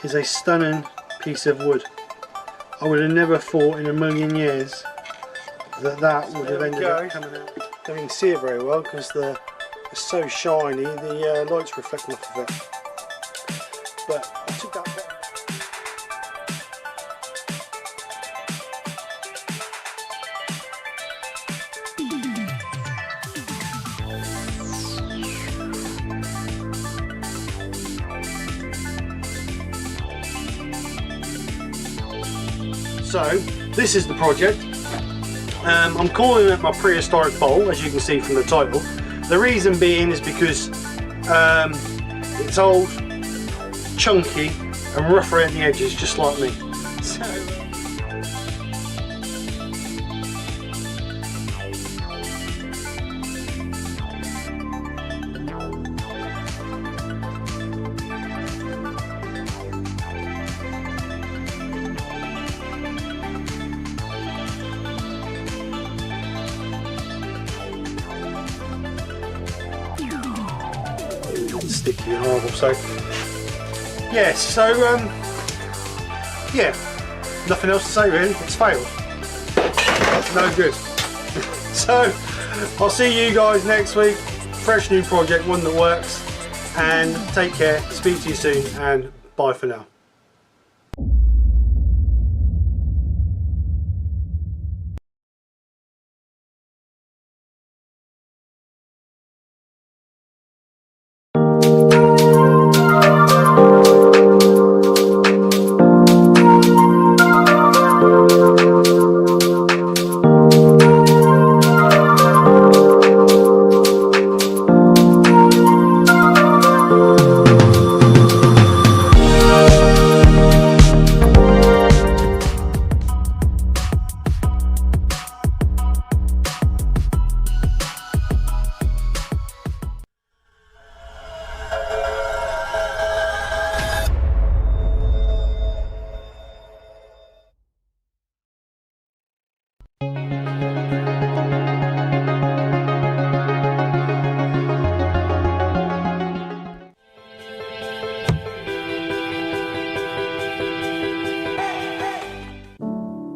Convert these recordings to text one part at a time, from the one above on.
is a stunning piece of wood. I would have never thought in a million years that that would have ended up coming out. Don't even see it very well because it's so shiny, the light's reflecting off of it. But I took that bottom. So this is the project. I'm calling it my prehistoric bowl, as you can see from the title. The reason being is because it's old, chunky and rough around the edges, just like me. So, sticky and horrible. So yes, so yeah, nothing else to say really. It's failed. No good. So I'll see you guys next week. Fresh new project, one that works. And take care. Speak to you soon, and bye for now.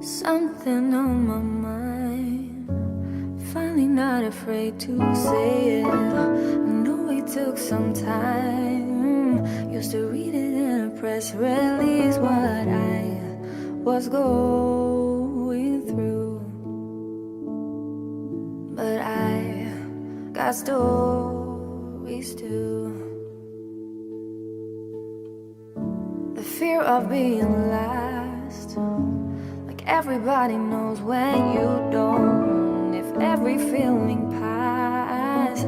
Something on my mind, finally not afraid to say it. I know it took some time, used to read it in a press release what I was going through. But I got stories too. The fear of being last, everybody knows when you don't. If every feeling passed,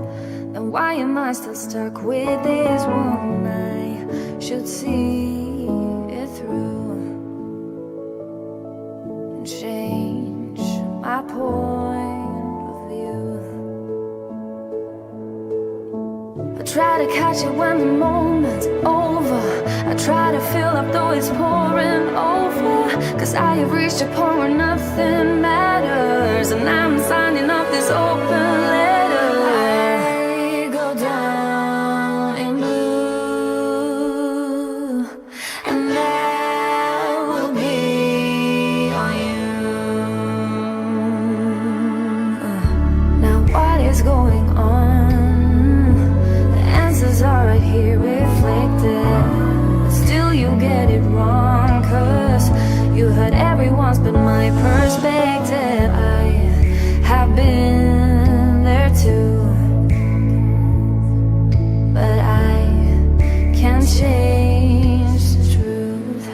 then why am I still stuck with this one? I should see it through and change my point of view. I try to catch it when the moment's over. I try to fill up though it's pouring over. Cause I have reached a point where nothing matters, and I'm signing up this open letter. I go down in blue, and that will be on you. Now what is going on? The answers are right here reflected, but still you get it wrong. Cause you heard everyone's but my perspective. I have been there too, but I can't change the truth.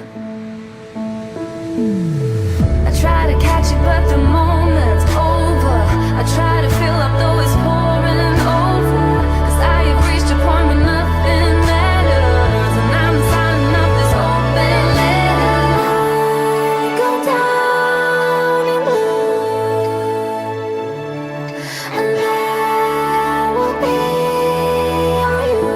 I try to catch it but the moment's over. I try to fill up though it's pouring over. Cause I have reached a point where nothing matters, and I'm signing up this open letter. Go down in blue, and that will be on you.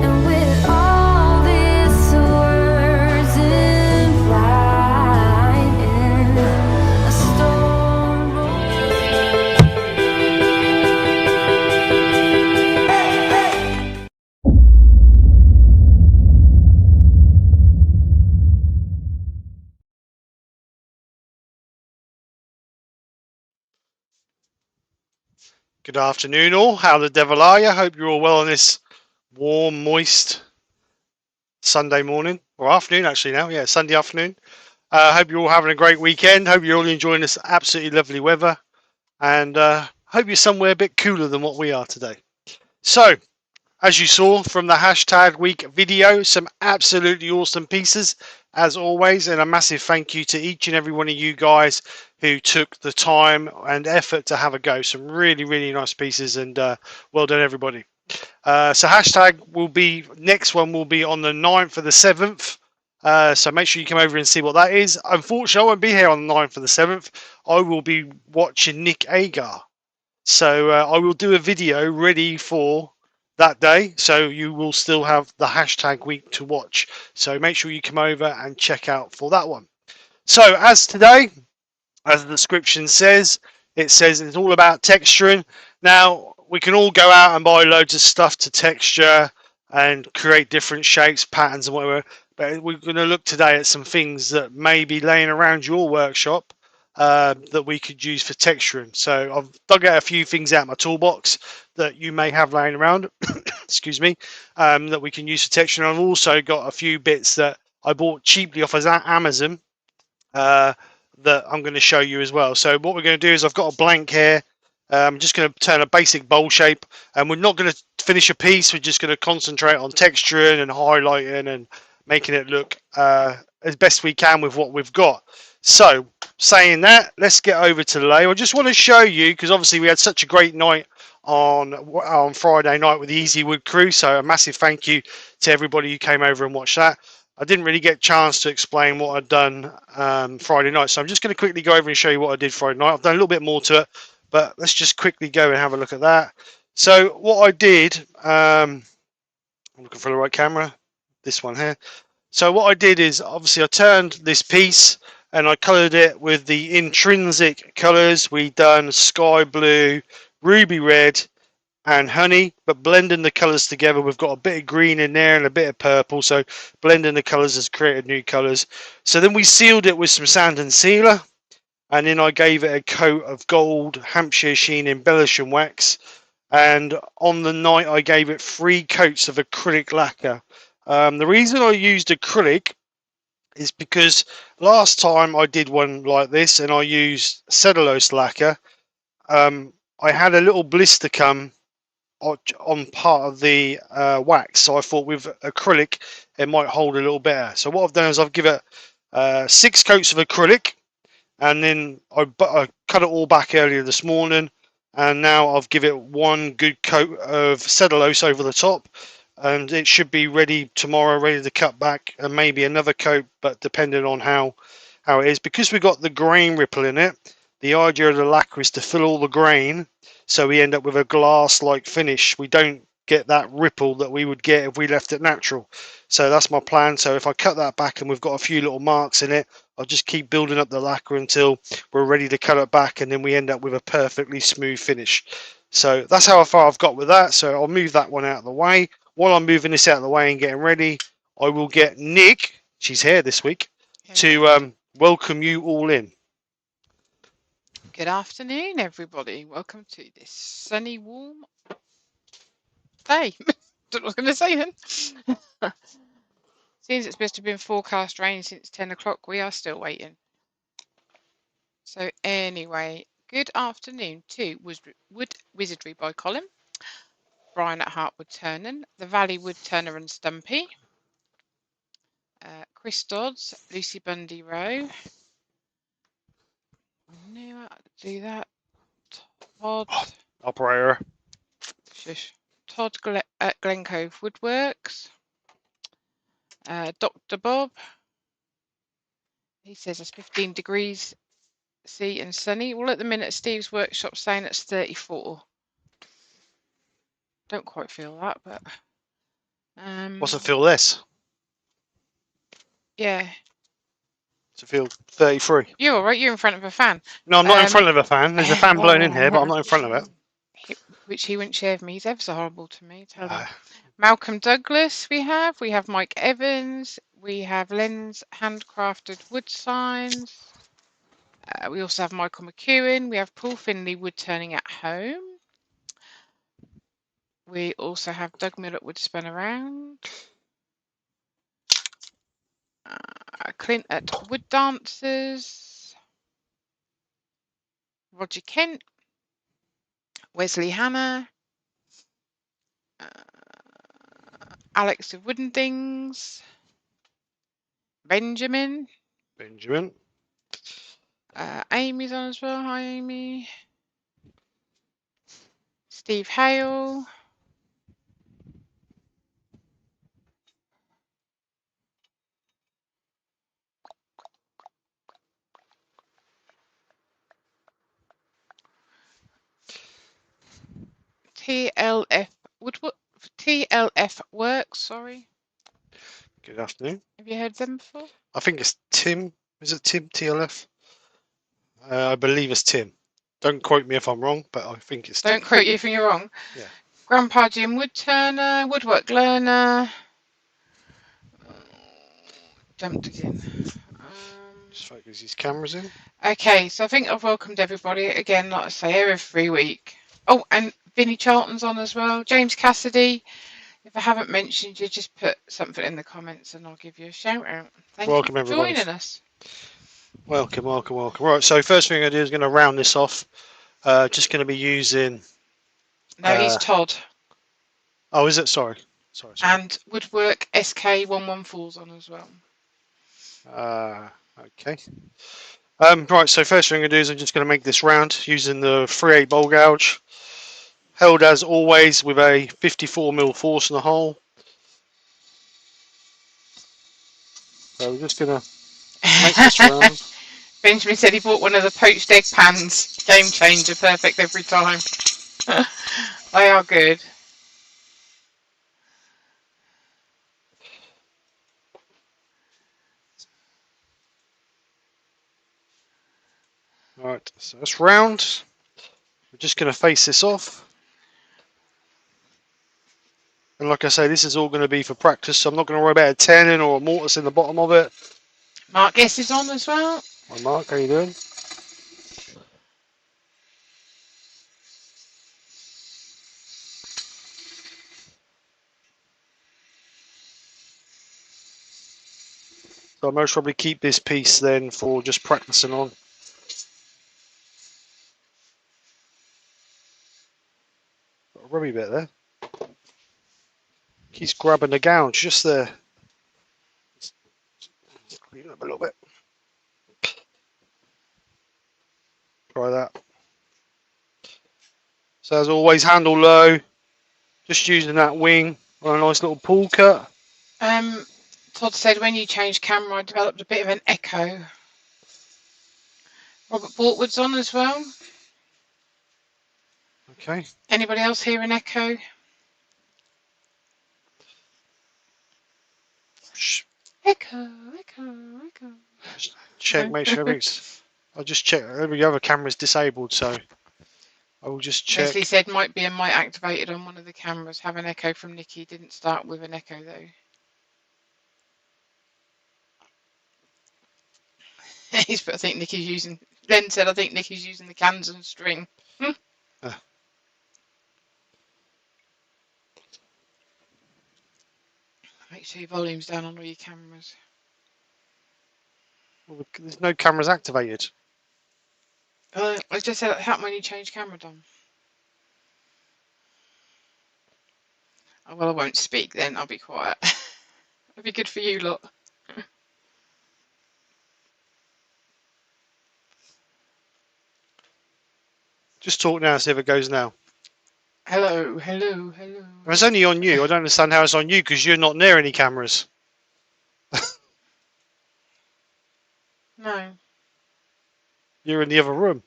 And with all these words in writing, a storm rolls Good afternoon all, how the devil are you? Hope you're all well on this warm, moist Sunday morning, or afternoon actually now, yeah, Sunday afternoon. Hope you're all having a great weekend, hope you're all enjoying this absolutely lovely weather, and hope you're somewhere a bit cooler than what we are today. So, as you saw from the hashtag week video, some absolutely awesome pieces as always, and a massive thank you to each and every one of you guys who took the time and effort to have a go. Some really, really nice pieces, and well done everybody. So hashtag will be, next one will be on the 9th of the 7th. So make sure you come over and see what that is. Unfortunately, I won't be here on the 9th of the 7th. I will be watching Nick Agar. So I will do a video ready for that day. So you will still have the hashtag week to watch. So make sure you come over and check out for that one. So as today, as the description says, it says it's all about texturing. Now, we can all go out and buy loads of stuff to texture and create different shapes, patterns, and whatever. But we're going to look today at some things that may be laying around your workshop that we could use for texturing. So I've dug out a few things out of my toolbox that you may have laying around, excuse me, that we can use for texturing. I've also got a few bits that I bought cheaply off of Amazon that I'm going to show you as well. So what we're going to do is I've got a blank here. I'm just going to turn a basic bowl shape, and we're not going to finish a piece. We're just going to concentrate on texturing and highlighting and making it look as best we can with what we've got. So saying that, let's get over to the lay. I just want to show you, because obviously we had such a great night on Friday night with the Easy Wood crew. So a massive thank you to everybody who came over and watched that. I didn't really get a chance to explain what I'd done Friday night, so I'm just going to quickly go over and show you what I did Friday night. I've done a little bit more to it, but let's just quickly go and have a look at that. So what I did, I'm looking for the right camera, this one here. So what I did is, obviously I turned this piece and I coloured it with the intrinsic colours. We done sky blue, ruby red, and honey, but blending the colours together, we've got a bit of green in there and a bit of purple, so blending the colours has created new colours. So then we sealed it with some sand and sealer, and then I gave it a coat of gold Hampshire Sheen embellishing wax, and on the night I gave it 3 coats of acrylic lacquer. The reason I used acrylic is because last time I did one like this and I used cellulose lacquer, I had a little blister come on part of the wax, so I thought with acrylic it might hold a little better. So what I've done is I've given it 6 coats of acrylic, and then I cut it all back earlier this morning, and now I've given it 1 good coat of cellulose over the top, and it should be ready tomorrow, ready to cut back, and maybe another coat, but depending on how it is, because we've got the grain ripple in it. The idea of the lacquer is to fill all the grain, so we end up with a glass-like finish. We don't get that ripple that we would get if we left it natural. So that's my plan. So if I cut that back and we've got a few little marks in it, I'll just keep building up the lacquer until we're ready to cut it back, and then we end up with a perfectly smooth finish. So that's how far I've got with that. So I'll move that one out of the way. While I'm moving this out of the way and getting ready, I will get Nick, she's here this week, to welcome you all in. Good afternoon, everybody. Welcome to this sunny, warm day. Don't know what I was going to say then. Seems it's supposed to have been forecast rain since 10 o'clock. We are still waiting. So anyway, good afternoon to Wood Wizardry by Colin, Brian at Heartwood Turner, The Valley Wood Turner and Stumpy, Chris Dodds, Lucy Bundy Rowe. I knew how to do that. Todd. Operator. Shush. Todd at Glen Cove Woodworks. Dr. Bob. He says it's 15 degrees C and sunny. Well, at the minute, Steve's workshop's saying it's 34. Don't quite feel that, but. What's it feel this? Yeah. Does it feel 33? You're all right. You're in front of a fan. No, I'm not in front of a fan. There's a fan blowing in here, but I'm not in front of it. Which he wouldn't share with me. He's ever so horrible to me. Tell him. Malcolm Douglas we have Mike Evans, we have Len's handcrafted wood signs, we also have Michael McEwen, we have Paul Finley wood turning at home, We also have Doug Mill at Wood Spun Around. Clint at Wood Dancers. Roger Kent. Wesley Hanna. Alex of Wooden Things. Benjamin. Amy's on as well. Hi, Amy. Steve Hale. TLF TLF Works, sorry. Good afternoon. Have you heard them before? I think it's Tim. Is it Tim TLF? I believe it's Tim. Don't quote me if I'm wrong, but I think it's Tim. Don't quote you if you're wrong. Yeah. Grandpa Jim Woodturner, Woodwork Learner. Jumped again. Just focus his cameras in. Okay, so I think I've welcomed everybody again, like I say, every week. Oh, and Vinnie Charlton's on as well. James Cassidy. If I haven't mentioned you, just put something in the comments and I'll give you a shout out. Thank you for joining us. Welcome. Right, so first thing I'm going to do is going to round this off. Just going to be using... No, he's Todd. Oh, is it? Sorry. And Woodwork SK114's on as well. Okay. Right, so first thing I'm going to do is I'm just going to make this round using the 3/8 bowl gouge. Held as always with a 54mm force in the hole. So we're just going to make this round. Benjamin said he bought one of the poached egg pans. Game changer, perfect every time. They are good. Alright, so that's round. We're just going to face this off. And like I say, this is all going to be for practice, so I'm not going to worry about a tenon or a mortise in the bottom of it. Mark Guess is on as well. Hi Mark, how you doing? So I'll most probably keep this piece then for just practicing on. Got a rubby bit there. He's grabbing the gouge just there. Let's clean it up a little bit. Try that. So as always, handle low. Just using that wing on a nice little pull cut. Todd said when you changed camera, I developed a bit of an echo. Robert Bortwood's on as well. Okay. Anybody else hear an echo? Echo. Just check, make sure everything's... I'll just check every other camera's disabled, so I will just check. Leslie said might be a mic activated on one of the cameras. Have an echo from Nikki. Didn't start with an echo though. He's put, I think Nikki's using... Len said I think Nikki's using the cans and string. Make sure your volume's down on all your cameras. Well, there's no cameras activated. I just said it happened when you change camera, Dom. Oh, well, I won't speak then. I'll be quiet. It'll be good for you lot. Just talk now, see if it goes now. Hello. If it's only on you, I don't understand how it's on you because you're not near any cameras. No. You're in the other room.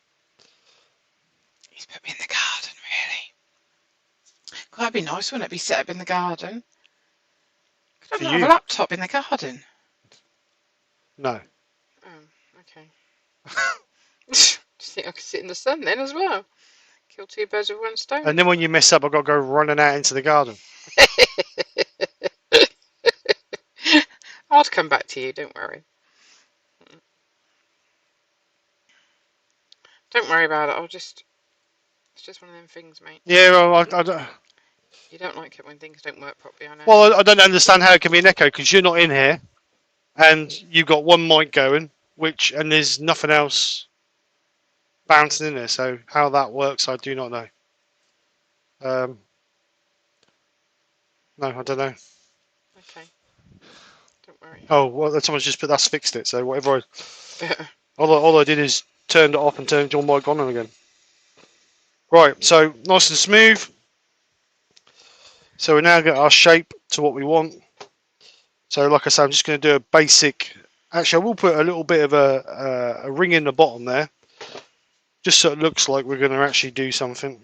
He's put me in the garden, really. God, that'd be nice, wouldn't it? Be set up in the garden. Could I have a laptop in the garden? No. Oh, okay. Just think I could sit in the sun then as well. Kill two birds with one stone. And then when you mess up, I've got to go running out into the garden. I'll come back to you, don't worry. Don't worry about it. It's just one of them things, mate. Yeah, well, I don't... You don't like it when things don't work properly, I know. Well, I don't understand how it can be an echo because you're not in here, and you've got one mic going, and there's nothing else bouncing in there. So how that works, I do not know. No, I don't know. Okay. Don't worry. Oh, well, someone's just put that's fixed it. So whatever. All I did is turned it off and turned your mic on again. Right, so nice and smooth. So we now get our shape to what we want. So like I said, I'm just going to do a basic. Actually, I will put a little bit of a ring in the bottom there, just so it looks like we're going to actually do something.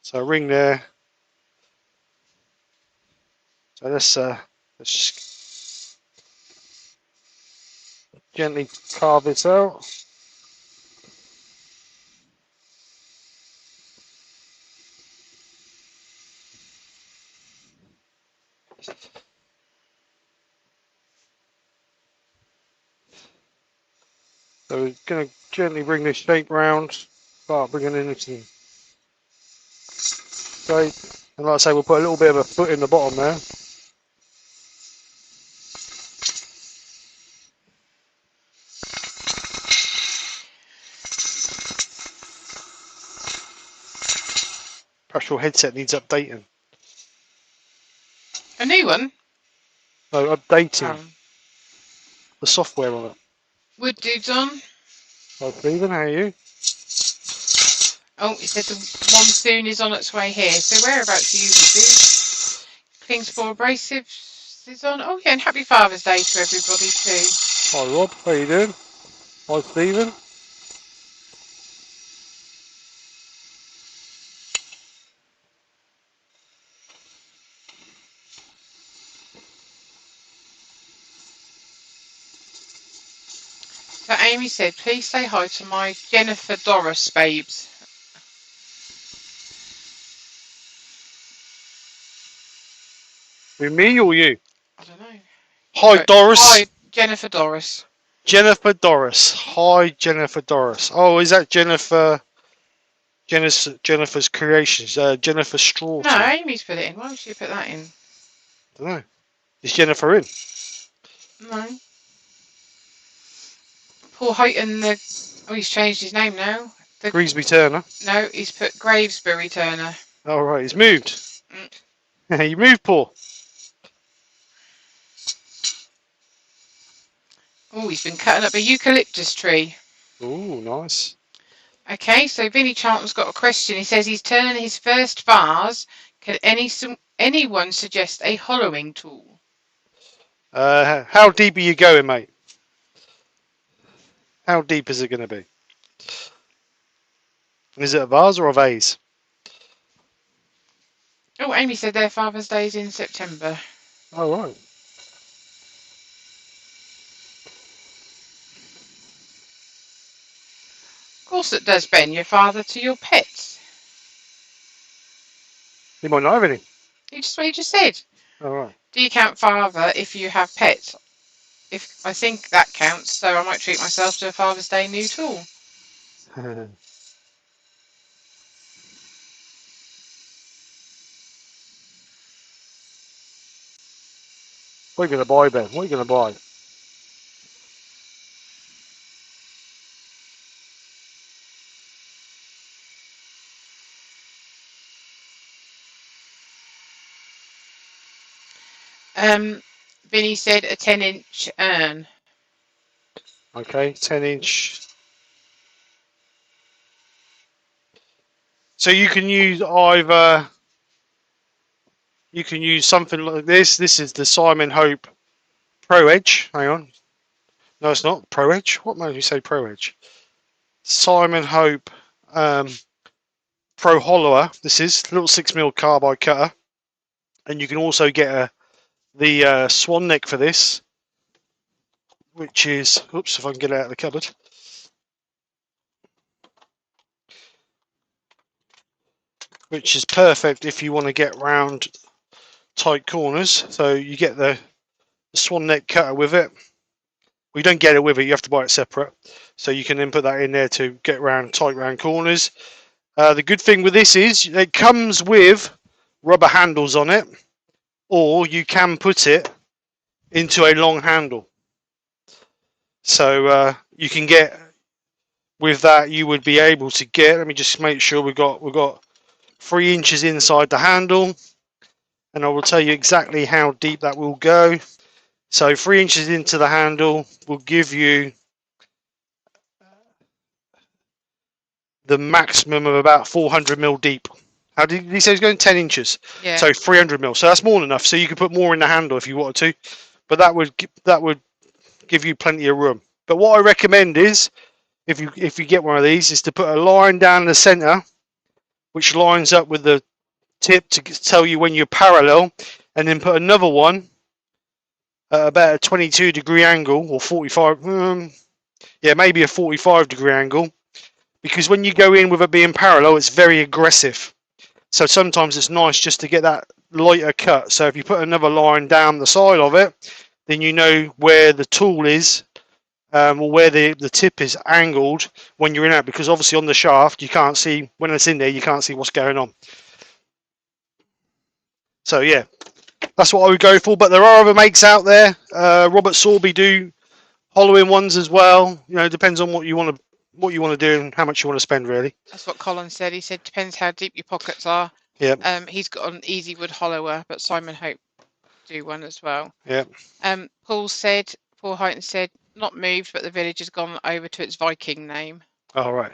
So a ring there. So let's just gently carve this out. So we're going to gently bring this shape round, start bringing in some shape. And like I say, we'll put a little bit of a foot in the bottom there. Perhaps your headset needs updating. A new one? No, updating the software on it. Wood dude's on. Hi, Stephen, how are you? Oh, he said the monsoon is on its way here. So whereabouts are you, dude? Kingsborough Abrasives is on. Oh yeah, and happy Father's Day to everybody too. Hi, Rob, how you doing? Hi, Stephen. So Amy said, please say hi to my Jennifer Doris babes. With me or you? I don't know. Hi, Doris. Hi, Jennifer Doris. Jennifer Doris. Hi, Jennifer Doris. Oh, is that Jennifer's Creations? Jennifer Strawton. No, Amy's put it in. Why would she put that in? I don't know. Is Jennifer in? No. Paul Houghton, oh, he's changed his name now. Greasby Turner. No, he's put Gravesbury Turner. Oh, right, he's moved. You moved, Paul. Oh, he's been cutting up a eucalyptus tree. Oh, nice. Okay, so Vinnie Charlton's got a question. He says he's turning his first vase. Can anyone suggest a hollowing tool? How deep are you going, mate? How deep is it going to be? Is it a vase or a vase? Oh, Amy said their Father's Day is in September. Oh, right. Of course it does, Ben. Your father to your pets. You might not have any. That's what you just said. All right. Do you count father if you have pets? I think that counts, so I might treat myself to a Father's Day new tool. What are you going to buy, Ben? What are you going to buy? Vinny said a 10-inch urn. Okay, 10-inch. So you can use either. You can use something like this. This is the Simon Hope Pro Edge. Hang on. No, it's not Pro Edge. What made you say Pro Edge? Simon Hope Pro Hollower. This is a little 6mm carbide cutter, and you can also get the swan neck for this, which is, oops, if I can get it out of the cupboard. Which is perfect if you want to get round tight corners. So you get the swan neck cutter with it. We don't get it with it, you have to buy it separate. So you can then put that in there to get round tight round corners. The good thing with this is it comes with rubber handles on it, or you can put it into a long handle. So you can get, with that you would be able to get, let me just make sure we've got 3 inches inside the handle, and I will tell you exactly how deep that will go. So 3 inches into the handle will give you the maximum of about 400 mil deep. How did he say he's going 10 inches? Yeah. So 300 mil. So that's more than enough. So you could put more in the handle if you wanted to, but that would give you plenty of room. But what I recommend is, if you get one of these, is to put a line down the center, which lines up with the tip to tell you when you're parallel, and then put another one at about a 22-degree angle, or 45. Yeah, maybe a 45-degree angle, because when you go in with it being parallel, it's very aggressive. So sometimes it's nice just to get that lighter cut. So if you put another line down the side of it, then you know where the tool is, or where the tip is angled when you're in it, because obviously on the shaft you can't see, when it's in there you can't see what's going on. So yeah, that's what I would go for. But there are other makes out there. Robert Sorby do hollowing ones as well. You know, depends on what you want to do and how much you want to spend, really. That's what Colin said. He said depends how deep your pockets are. Yeah. He's got an easy wood hollower, but Simon Hope do one as well. Yeah. Paul Heighton said not moved, but the village has gone over to its Viking name. All right.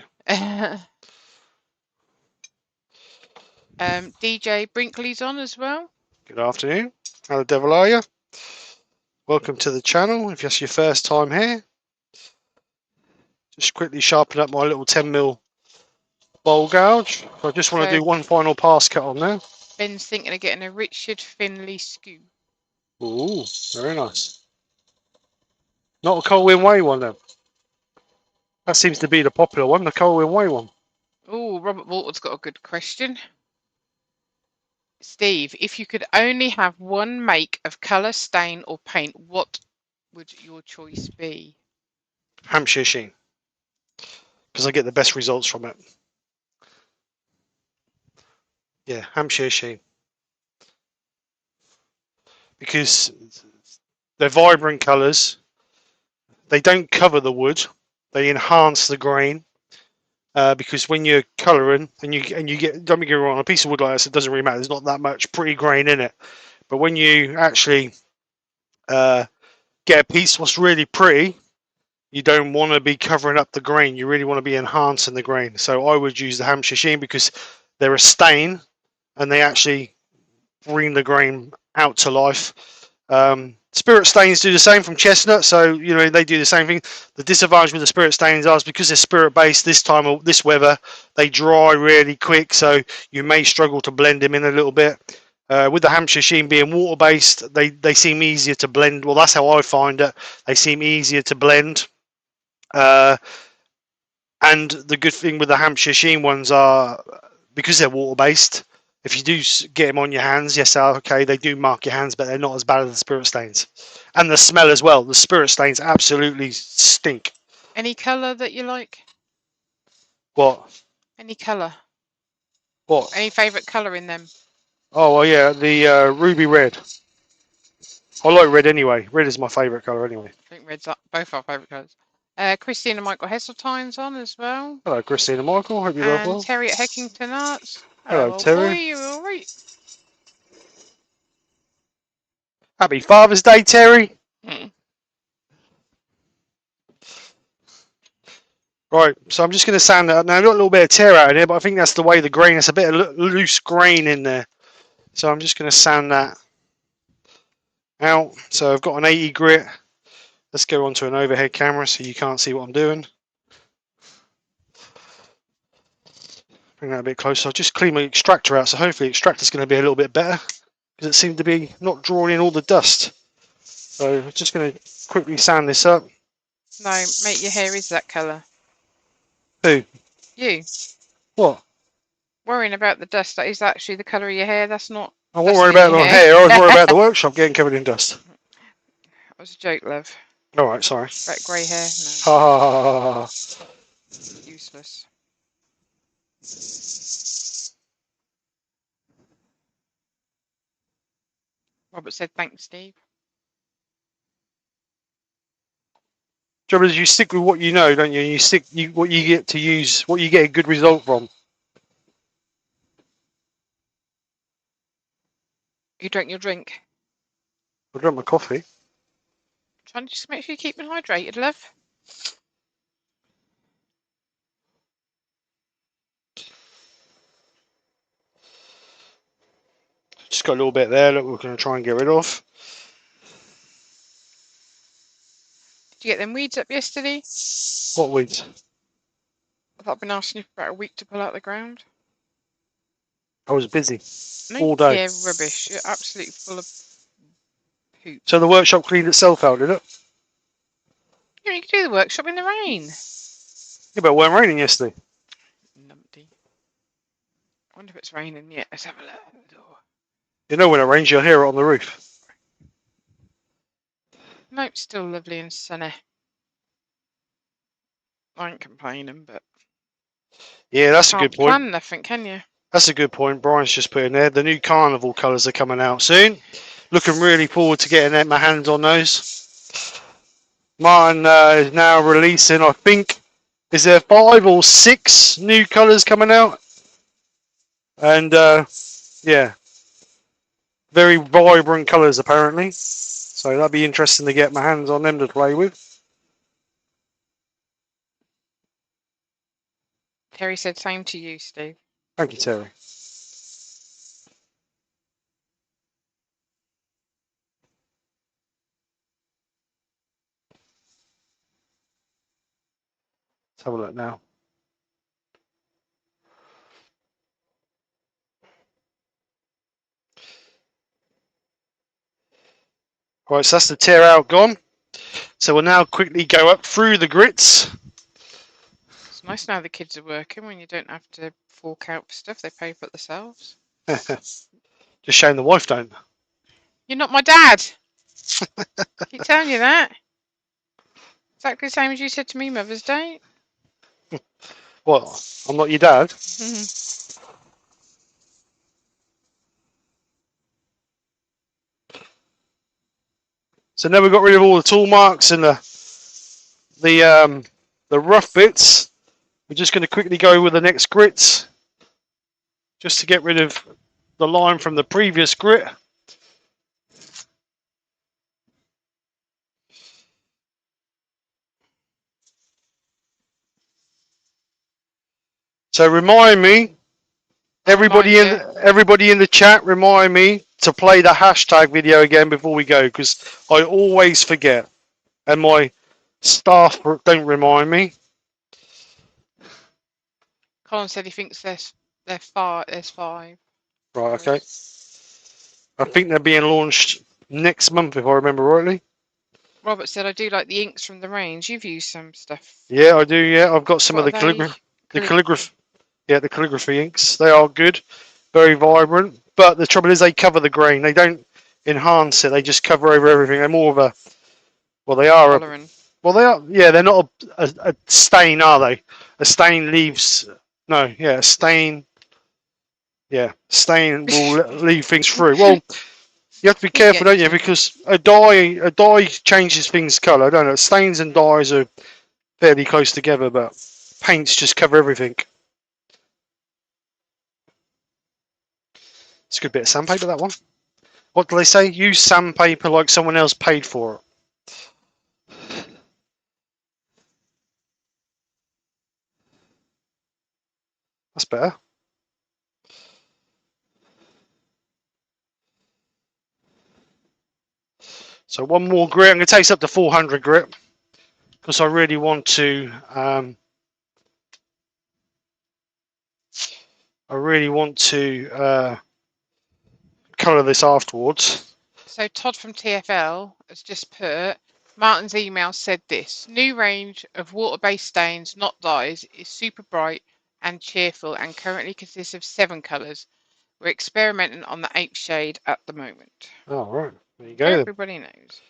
DJ Brinkley's on as well. Good afternoon. How the devil are you? Welcome to the channel. If that's your first time here, just quickly sharpen up my little 10mm bowl gouge. I just want to do one final pass cut on there. Ben's thinking of getting a Richard Finlay skew. Ooh, very nice. Not a Colwyn Way one then. That seems to be the popular one, the Colwyn Way one. Oh, Robert Walton's got a good question. Steve, if you could only have one make of colour, stain or paint, what would your choice be? Hampshire Sheen. Because I get the best results from it. Yeah, Hampshire Sheen. Because they're vibrant colours. They don't cover the wood. They enhance the grain. Because when you're colouring and you get, don't get me wrong, a piece of wood like this, it doesn't really matter. There's not that much pretty grain in it. But when you actually get a piece what's really pretty, you don't want to be covering up the grain. You really want to be enhancing the grain. So I would use the Hampshire Sheen because they're a stain and they actually bring the grain out to life. Spirit stains do the same from chestnut, so you know they do the same thing. The disadvantage with the spirit stains is because they're spirit based. This time of this weather, they dry really quick, so you may struggle to blend them in a little bit. With the Hampshire Sheen being water based, they seem easier to blend. Well, that's how I find it. They seem easier to blend. And the good thing with the Hampshire Sheen ones are, because they're water based, if you do get them on your hands, yes, okay, they do mark your hands, but they're not as bad as the spirit stains. And the smell as well. The spirit stains absolutely stink. Any colour that you like? What? Any colour? What? Any favourite colour in them? Oh, well, yeah, the ruby red. I like red anyway. Red is my favourite colour anyway. I think red's both our favourite colours. Christine and Michael Hesseltine's on as well. Hello, Christine and Michael. Hope you're well. And Terry at Heckington Arts. Hello, Terry. Boy, you're all right. Happy Father's Day, Terry. Right, so I'm just going to sand that up now. I've got a little bit of tear out in here, but I think that's the way the grain, it's a bit of loose grain in there. So I'm just going to sand that out. So I've got an 80 grit. Let's go onto an overhead camera so you can't see what I'm doing. Bring that a bit closer. I'll just clean my extractor out, so hopefully the extractor's going to be a little bit better, because it seemed to be not drawing in all the dust. So I'm just going to quickly sand this up. No, mate, your hair is that colour. Who? You. What? Worrying about the dust, that is actually the colour of your hair, that's not... I wasn't worried about my hair, I was worried about the workshop getting covered in dust. That was a joke, love. Alright, sorry. About grey hair? No. Ha ha ha ha ha. Useless. Robert said, thanks, Steve. Trouble is, you stick with what you know, don't you? You stick what you get to use, what you get a good result from. You drank your drink. I drank my coffee. Trying to just make sure you keep them hydrated, love. Just got a little bit there that we're going to try and get rid of. Did you get them weeds up yesterday? What weeds? I thought I've been asking you for about a week to pull out the ground. I was busy No, all day. yeah, rubbish. You're absolutely full of poop. So the workshop cleaned itself out, did it? You know, you could do the workshop in the rain. Yeah, but it weren't raining yesterday. Numpty. I wonder if it's raining yet. Let's have a look at the door. You know when it rains, you'll hear it on the roof. Nope, still lovely and sunny. I ain't complaining, but Yeah, that's a can't good point. plan nothing, can you? That's a good point. Brian's just put in there. The new carnival colours are coming out soon. Looking really forward to getting my hands on those. Martin is now releasing, I think, is there 5 or 6 new colours coming out? And yeah, very vibrant colours apparently. So that'd be interesting to get my hands on them to play with. Terry said same to you, Steve. Thank you, Terry. Let's have a look now. Right, so that's the tear out gone. So we'll now quickly go up through the grits. It's nice now the kids are working when you don't have to fork out for stuff. They pay for it themselves. Just shame the wife don't. You're not my dad. Keep telling you that. Exactly the same as you said to me Mother's Day. What? I'm not your dad? So now we've got rid of all the tool marks and the rough bits. We're just going to quickly go with the next grits, just to get rid of the line from the previous grit. So remind me, everybody in the chat, remind me to play the hashtag video again before we go, because I always forget, and my staff don't remind me. Colin said he thinks there's 5. Right, okay. I think they're being launched next month, if I remember rightly. Robert said, I do like the inks from the range. You've used some stuff. Yeah, I do, yeah. I've got some of the calligraphy. Yeah, the calligraphy inks. They are good. Very vibrant. But the trouble is they cover the grain. They don't enhance it. They just cover over everything. They're more of a... Well, they are... Well, they are... Yeah, they're not a stain, are they? A stain leaves... No, yeah, a stain... Yeah, stain will leave things through. Well, you have to be careful, don't you? Because a dye changes things colour, don't it? Stains and dyes are fairly close together, but paints just cover everything. It's a good bit of sandpaper, that one. What do they say? Use sandpaper like someone else paid for it. That's better. So one more grit. I'm going to take this up to 400 grit because I really want to. Colour this afterwards. So Todd from TFL has just put, Martin's email said this: new range of water-based stains, not dyes, is super bright and cheerful and currently consists of 7 colours. We're experimenting on the 8th shade at the moment. Oh, right. There you go. Everybody knows.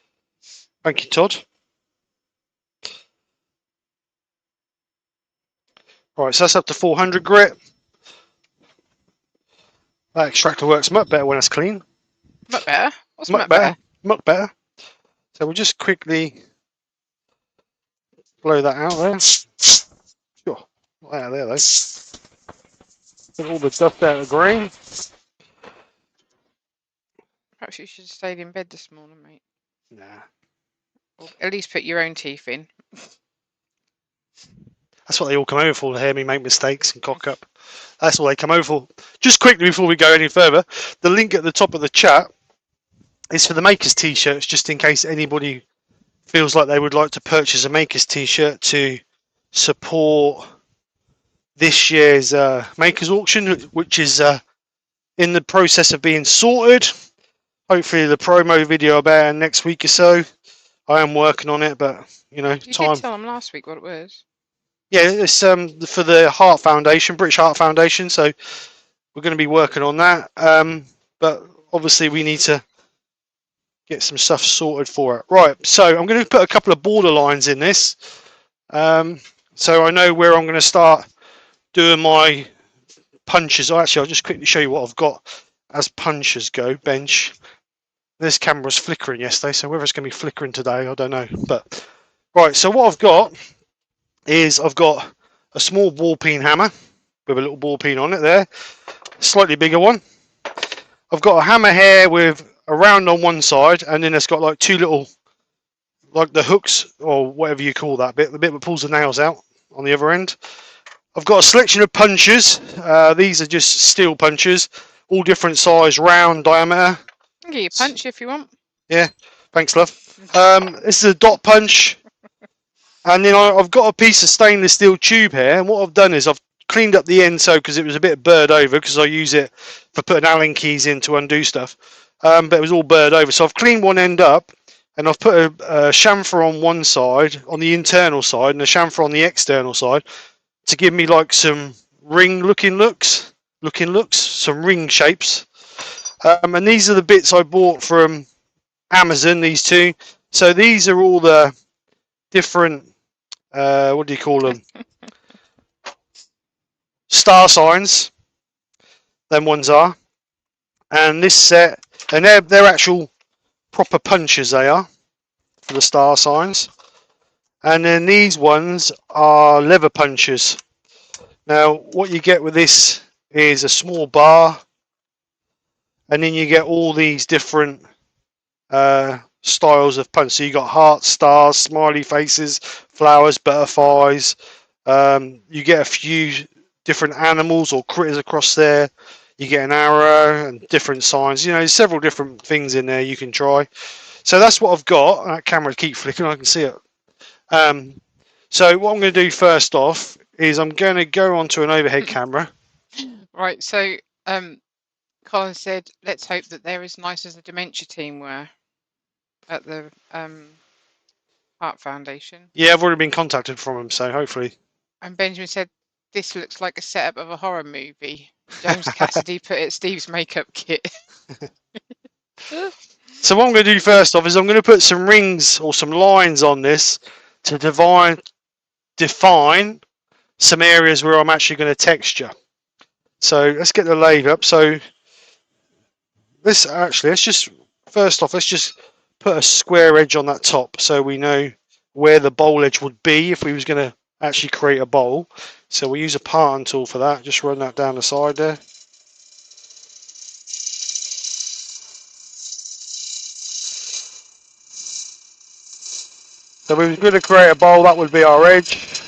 Thank you, Todd. Right, so that's up to 400 grit. That extractor works much better when it's clean. Much better. What's Much much better? Much better. So we'll just quickly blow that out there. Sure. Not out of there though. Get all the dust out of the grain. Perhaps you should have stayed in bed this morning, mate. Nah. Or at least put your own teeth in. That's what they all come over for, to hear me make mistakes and cock up. That's all they come over for. Just quickly before we go any further, the link at the top of the chat is for the Makers t-shirts, just in case anybody feels like they would like to purchase a Makers t-shirt to support this year's Makers auction, which is in the process of being sorted. Hopefully the promo video about next week or so. I am working on it, but you know, You time. did tell them last week what it was. Yeah, it's for the Heart Foundation, British Heart Foundation. So we're going to be working on that. But obviously we need to get some stuff sorted for it. Right, so I'm going to put a couple of border lines in this. So I know where I'm going to start doing my punches. Actually, I'll just quickly show you what I've got as punches go. Bench. This camera was flickering yesterday, so whether it's going to be flickering today, I don't know. But right, so what I've got is I've got a small ball peen hammer with a little ball peen on it there, a slightly bigger one. I've got a hammer here with a round on one side, and then it's got like two little, like the hooks or whatever you call that bit, the bit that pulls the nails out on the other end. I've got a selection of punches. These are just steel punches, all different size, round, diameter. I can give you a punch if you want. Yeah, thanks, love. This is a dot punch. And then I've got a piece of stainless steel tube here, and what I've done is I've cleaned up the end so because it was a bit burred over, because I use it for putting Allen keys in to undo stuff. But it was all burred over, so I've cleaned one end up, and I've put a chamfer on one side, on the internal side, and a chamfer on the external side to give me like some ring looking looks, some ring shapes. And these are the bits I bought from Amazon, these two. So these are all the different, what do you call them? Star signs. Them ones are. And this set, and they're actual proper punches, they are, for the star signs. And then these ones are lever punches. Now, what you get with this is a small bar, and then you get all these different styles of punch. So you got hearts, stars, smiley faces, flowers, butterflies. You get a few different animals or critters across there. You get an arrow and different signs. You know, there's several different things in there you can try. So that's what I've got. That camera keeps flicking. I can see it. So what I'm going to do first off is I'm going to go onto an overhead camera. Right, so Colin said, let's hope that they're as nice as the dementia team were at the Heart Foundation. Yeah, I've already been contacted from them, so hopefully. And Benjamin said, this looks like a setup of a horror movie. James Cassidy put it Steve's makeup kit. So what I'm going to do first off is I'm going to put some rings or some lines on this to define some areas where I'm actually going to texture. So let's get the lathe up. So let's just put a square edge on that top so we know where the bowl edge would be if we was going to actually create a bowl. So we use a parting tool for that. Just run that down the side there. So we were going to create a bowl, that would be our edge.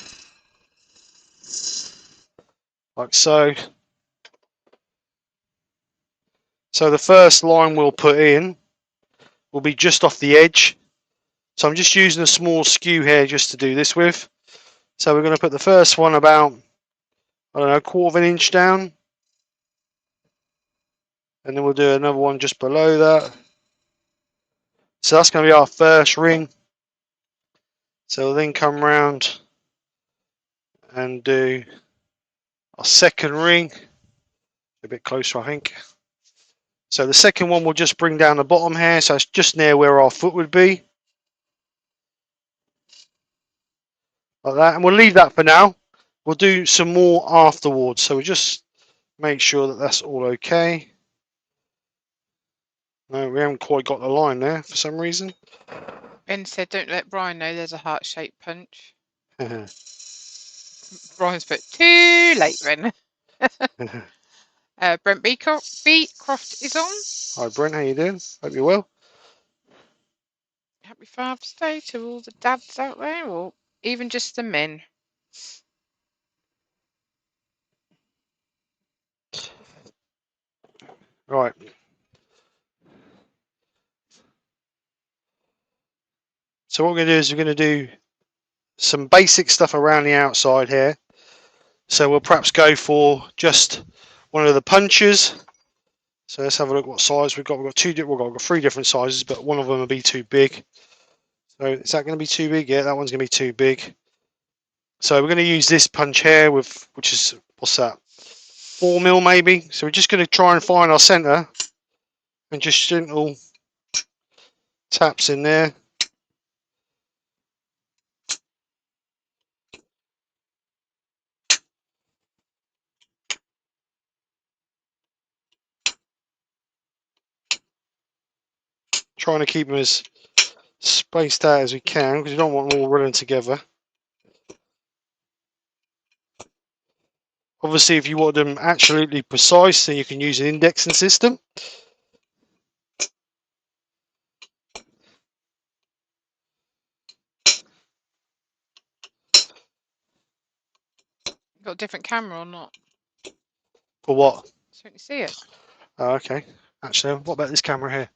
Like so. So the first line we'll put in will be just off the edge. So I'm just using a small skew here just to do this with. So we're going to put the first one about, I don't know, 1/4 inch down. And then we'll do another one just below that. So that's going to be our first ring. So we'll then come round and do our second ring. A bit closer, I think. So the second one will just bring down the bottom here. So it's just near where our foot would be. Like that. And we'll leave that for now. We'll do some more afterwards. So we'll just make sure that that's all okay. No, we haven't quite got the line there for some reason. Ben said, "Don't let Brian know there's a heart-shaped punch." Hi Brian's put too late, Ben. Brent Beecroft is on. Brent, how you doing? Hope you're well. Happy Father's Day to all the dads out there, or even just the men. Right. So what we're going to do is we're going to do some basic stuff around the outside here. So we'll perhaps go for just one of the punches. So let's have a look what size we've got. We've got three different sizes, but one of them will be too big. So is that going to be too big? Yeah, that one's going to be too big. So we're going to use this punch here with, which is, what's that? 4mm maybe. So we're just going to try and find our center and just gentle taps in there. Trying to keep them as spaced out as we can because you don't want them all running together. Obviously, if you want them absolutely precise, then you can use an indexing system. You got a different camera or not? For what? So you can see it. Oh, okay. Actually, what about this camera here?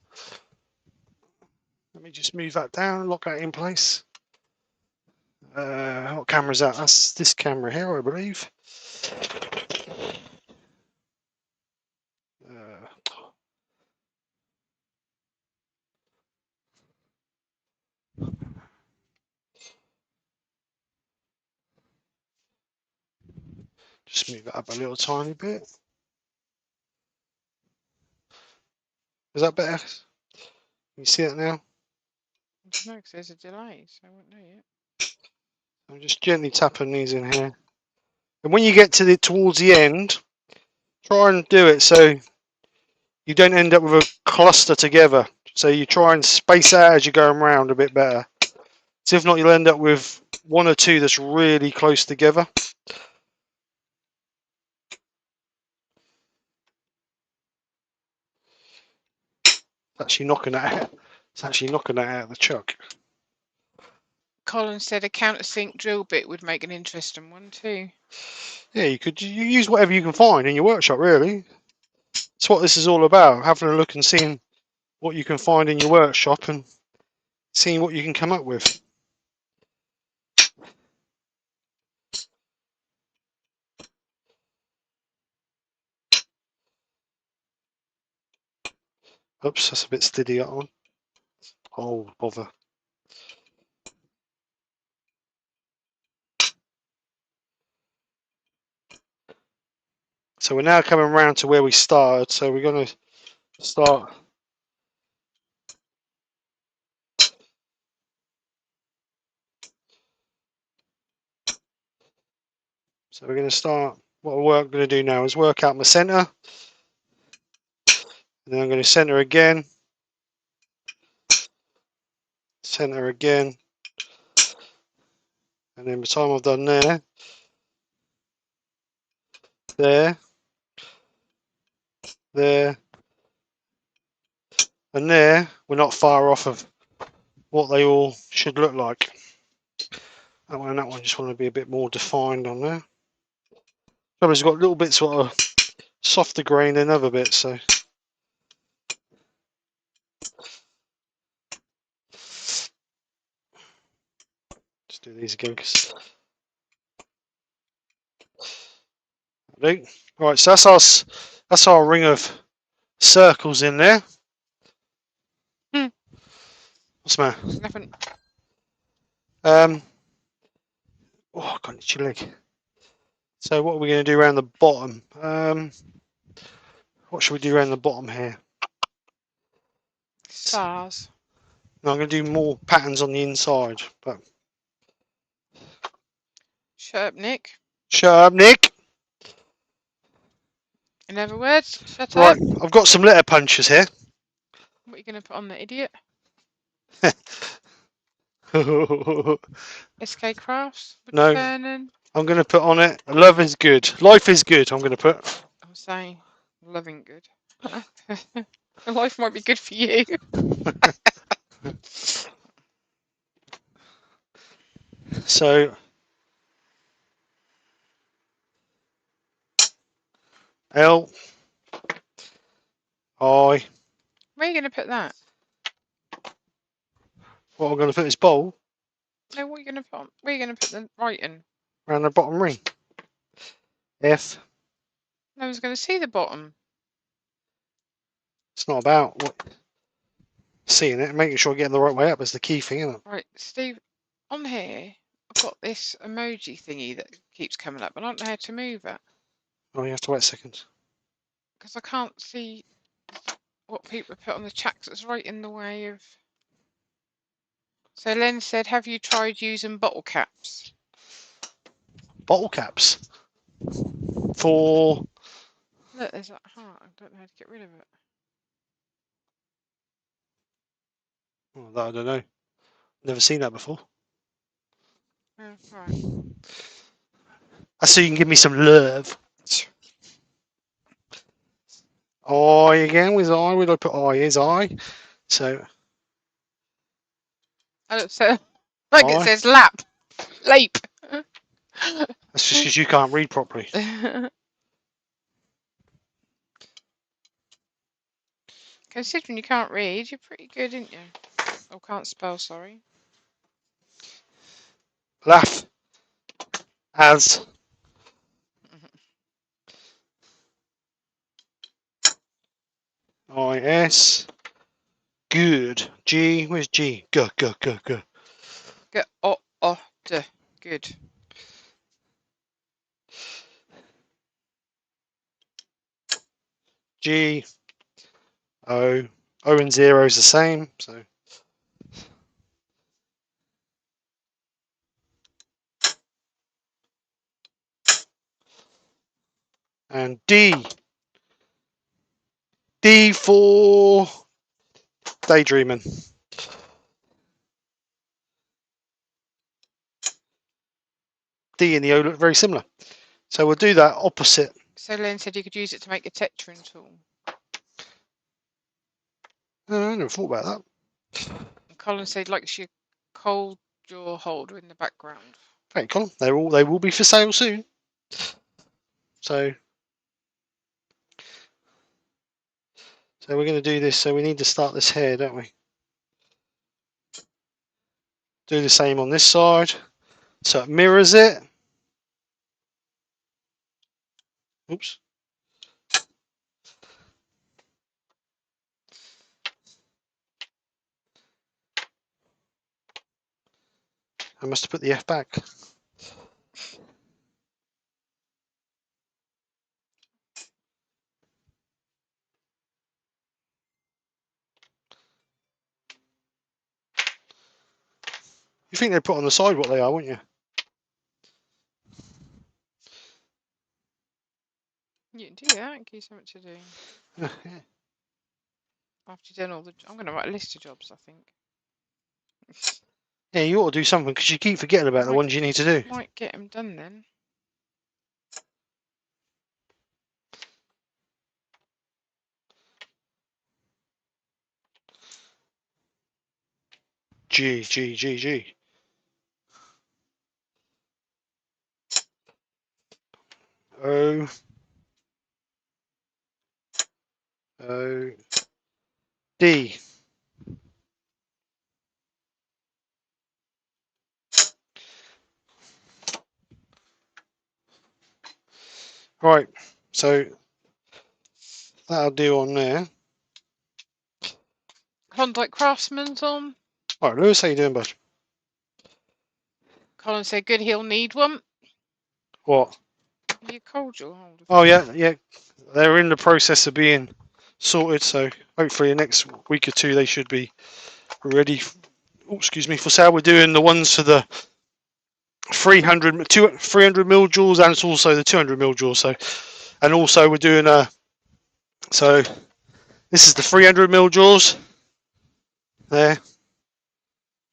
Let me just move that down, lock that in place. What camera is that? That's this camera here, I believe. Just move it up a little tiny bit. Is that better? Can you see it now? No, because there's a delay, so I won't know yet. I'm just gently tapping these in here. And when you get to towards the end, try and do it so you don't end up with a cluster together. So you try and space out as you're going around a bit better. So if not, you'll end up with one or two that's really close together. It's actually knocking that out. It's actually knocking that out of the chuck. Colin said a countersink drill bit would make an interesting one too. Yeah, you use whatever you can find in your workshop, really. That's what this is all about, having a look and seeing what you can find in your workshop and seeing what you can come up with. Oops, that's a bit steady, that one. Oh, bother. So we're now coming around to where we started. So we're going to start. So we're going to start. What we're going to do now is work out my center. And then I'm going to center again. Center again. And then by the time I've done there, and there, we're not far off of what they all should look like. That one and that one just want to be a bit more defined on there. Probably got little bits sort of softer grain than other bits, so. Just do these again, because. Right, so that's our ring of circles in there. What's the matter? Nothing. Oh, I got an itchy leg. So what are we going to do around the bottom? What should we do around the bottom here? Stars. No, I'm going to do more patterns on the inside. But Shut up, Nick. shut up, Nick. In other words, shut Right, up. I've got some letter punches here. What are you going to put on the idiot? skkrafts? No, Returning? I'm going to put on it. Love is good. Life is good. I'm going to put. I'm saying loving good. Life might be good for you. So L I. Where are you going to put that? What I'm going to put this bowl No, what are you going to put on? Where are you going to put the writing? around the bottom ring. F. No one's going to see the bottom. It's not about what, seeing it, making sure I get the right way up is the key thing, isn't it? Right, Steve, on here, I've got this emoji thingy that keeps coming up, and I don't know how to move it. Oh, you have to wait a second. Because I can't see what people put on the chat, 'cause it's right in the way of... So Len said, have you tried using bottle caps? Bottle caps. For... Look, there's that heart. I don't know how to get rid of it. Oh, that I don't know. Never seen that before. Oh, right. I see you can give me some love. I again with I. Would I put I is I? So I don't say, like I. it says lap. Lape. That's just because you can't read properly. Considering you can't read, you're pretty good, aren't you? Or can't spell, sorry. Laugh. As. I-S. Good. G. Where's G? G. G. G. G. G. O. O. D. Good. G. O. O and 0 is the same. So. And D. D for daydreaming. D and the O look very similar. So we'll do that opposite. So Len said you could use it to make a texturing tool. I never thought about that. And Colin said likes your cold jaw holder in the background. Hey, Colin, they will be for sale soon. So we're going to do this. So we need to start this here, don't we? Do the same on this side. So it mirrors it. Oops. I must have put the F back. You think they'd put on the side what they are, wouldn't you? You can do that, give you something to do. Yeah. After you've done all the... I'm going to write a list of jobs, I think. Yeah, you ought to do something because you keep forgetting about the ones you need to do. Might get them done then. G, G, G, G. O. O. D. Right, so that'll do on there. Klondike Craftsman's on. Alright, Lewis, how you doing, bud? Colin said good, he'll need one. What? Your cold jaw holder. Oh yeah. They're in the process of being sorted, so hopefully the next week or two they should be ready. For sale. We're doing the ones for the 300 mil jewels, and it's also the 200 mil jewels. So, and also we're doing so this is the 300 mil jewels. there,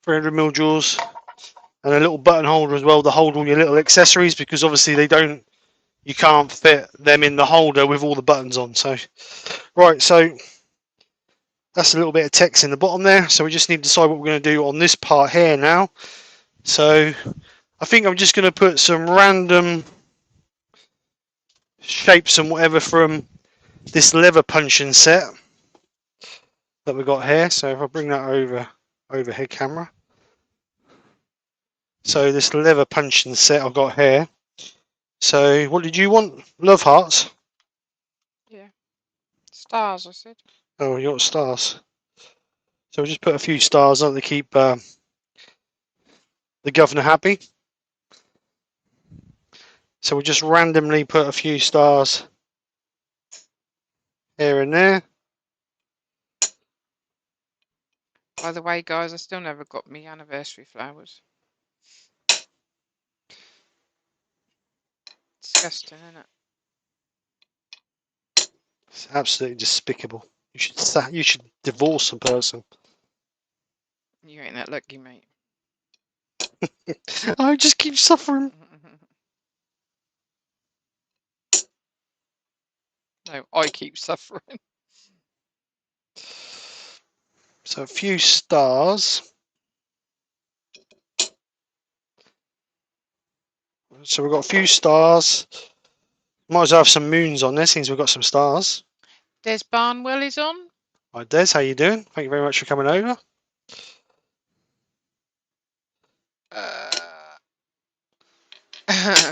300mm jaws, and a little button holder as well to hold all your little accessories, because obviously you can't fit them in the holder with all the buttons on. So right, so that's a little bit of text in the bottom there, so we just need to decide what we're going to do on this part here now. So I think I'm just going to put some random shapes and whatever from this leather punching set that we got here. So if I bring that overhead camera, so this leather punching set I've got here. So what did you want? Love hearts? Yeah. Stars, I said. Oh, you got stars. So we'll just put a few stars on to keep the governor happy. So we'll just randomly put a few stars here and there. By the way, guys, I still never got me anniversary flowers. Disgusting, isn't it? It's absolutely despicable. You should divorce a person. You ain't that lucky, mate. I just keep suffering. No, I keep suffering. So a few stars. So we've got a few stars. Might as well have some moons on there since we've got some stars. Des Barnwell is on. Hi Des, how you doing? Thank you very much for coming over.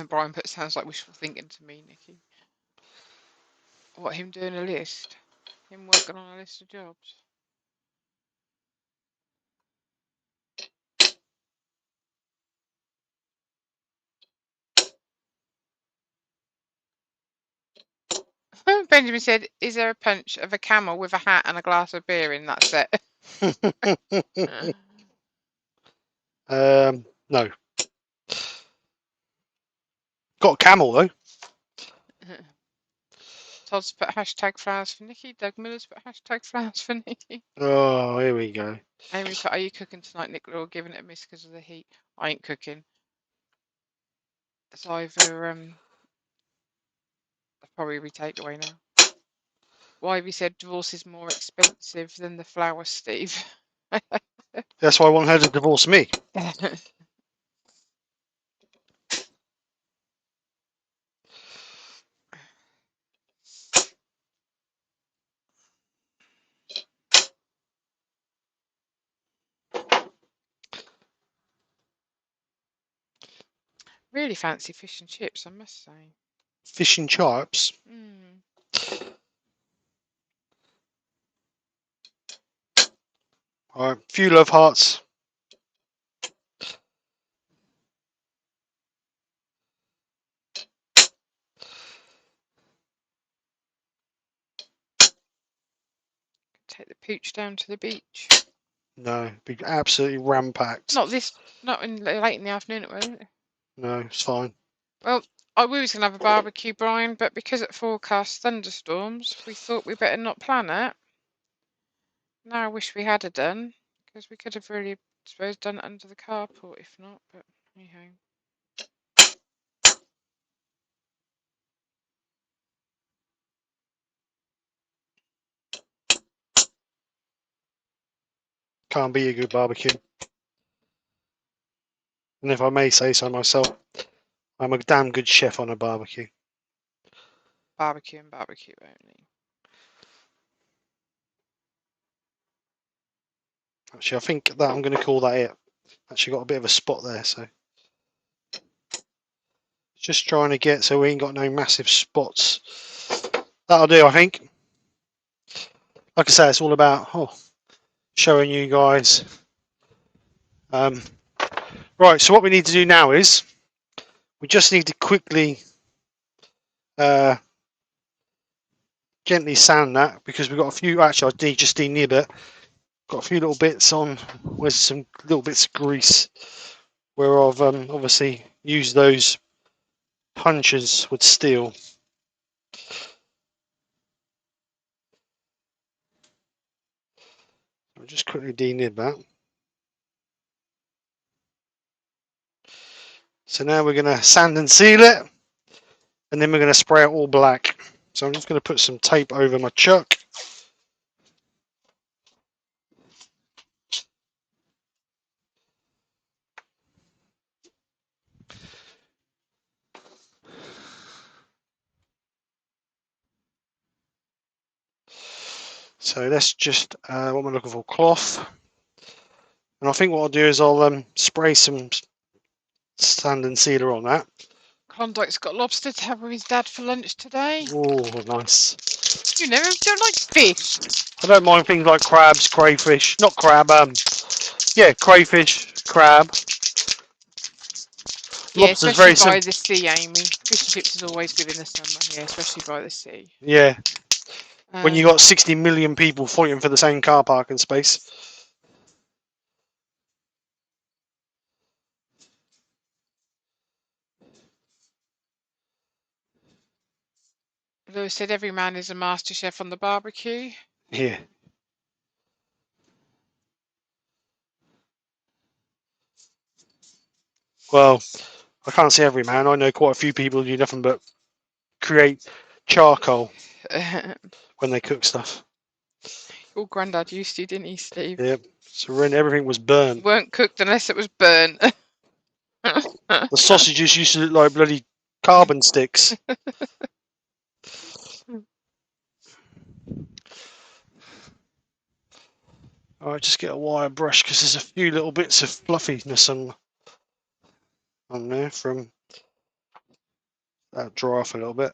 Brian put sounds like wishful thinking to me, Nikki. What, him doing a list? Him working on a list of jobs? Benjamin said, is there a punch of a camel with a hat and a glass of beer in that set? No. Got a camel though. Todd's put hashtag flowers for Nikki. Doug Miller's put hashtag flowers for Nikki. Oh, here we go. Amy put, are you cooking tonight, Nicola, or giving it a miss because of the heat? I ain't cooking. It's either, I'll probably be takeaway now. Wivey said divorce is more expensive than the flowers, Steve. That's why I want her to divorce me. Really fancy fish and chips, I must say. Fish and chips. Alright, few love hearts. Take the pooch down to the beach. No, be absolutely rampacked. Not in late in the afternoon, it won't. No, it's fine. Well, we was gonna have a barbecue, Brian, but because it forecast thunderstorms, we thought we better not plan it. Now I wish we had done, because we could have really, I suppose, done it under the carport if not. But anyhow. Can't be a good barbecue. And if I may say so myself, I'm a damn good chef on a barbecue. Barbecue and barbecue only. Actually, I think that I'm going to call that it. Actually got a bit of a spot there, so. Just trying to get so we ain't got no massive spots. That'll do, I think. Like I say, it's all about showing you guys. Right, so what we need to do now is we just need to quickly gently sand that, because we've got a few. Actually, I just denib it. Got a few little bits on with some little bits of grease where I've obviously used those punches with steel. I'll just quickly denib that. So now we're going to sand and seal it, and then we're going to spray it all black. So I'm just going to put some tape over my chuck. So that's just what am I looking for? Cloth. And I think what I'll do is I'll spray some sand and sealer on that. Klondike's got lobster to have with his dad for lunch today. Oh, nice. You never don't like fish. I don't mind things like crabs, crayfish, not crab, yeah, crayfish, crab. Yeah, Lobster's especially very by simple. the sea, Amy. Fish and chips is always good in the summer. Yeah, especially by the sea. Yeah, when you Um, got 60 million people fighting for the same car parking space. Lewis said every man is a master chef on the barbecue. Yeah. Well, I can't say every man. I know quite a few people who do nothing but create charcoal when they cook stuff. Your granddad used to, didn't he, Steve? Yep. So when everything was burnt. Weren't cooked unless it was burnt. The sausages used to look like bloody carbon sticks. Alright, just get a wire brush because there's a few little bits of fluffiness on there from that. Dry off a little bit.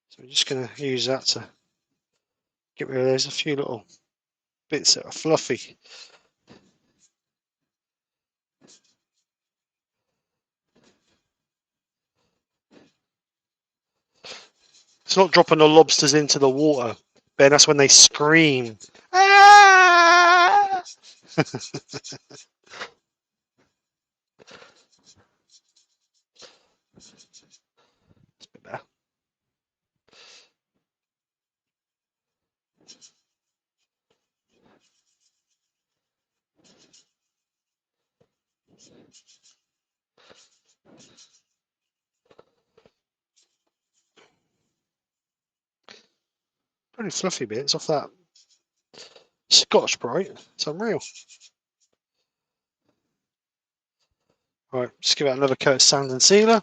So I'm just going to use that to get rid of. There's a few little bits that are fluffy. It's not dropping the lobsters into the water, Ben. That's when they scream. Ah! It's a bit better. Pretty fluffy bits off that Scotch Brite. It's unreal. Right, just give it another coat of sand and sealer.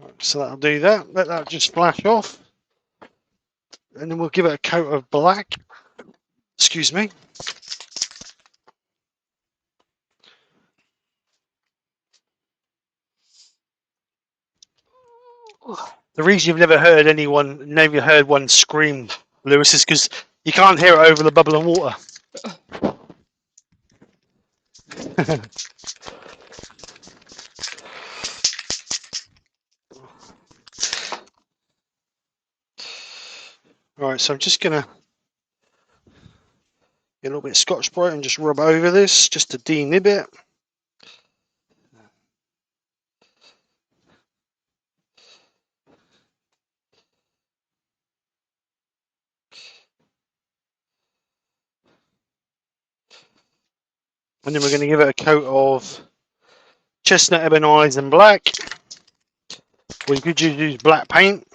Right, so that'll do that. Let that just splash off. And then we'll give it a coat of black. Excuse me. The reason you've never heard one scream, Lewis, is because you can't hear it over the bubbling water. Right, so I'm just going to get a little bit of Scotch Brite and just rub over this just to denib it. And then we're going to give it a coat of chestnut ebonite and black. Or you could use black paint.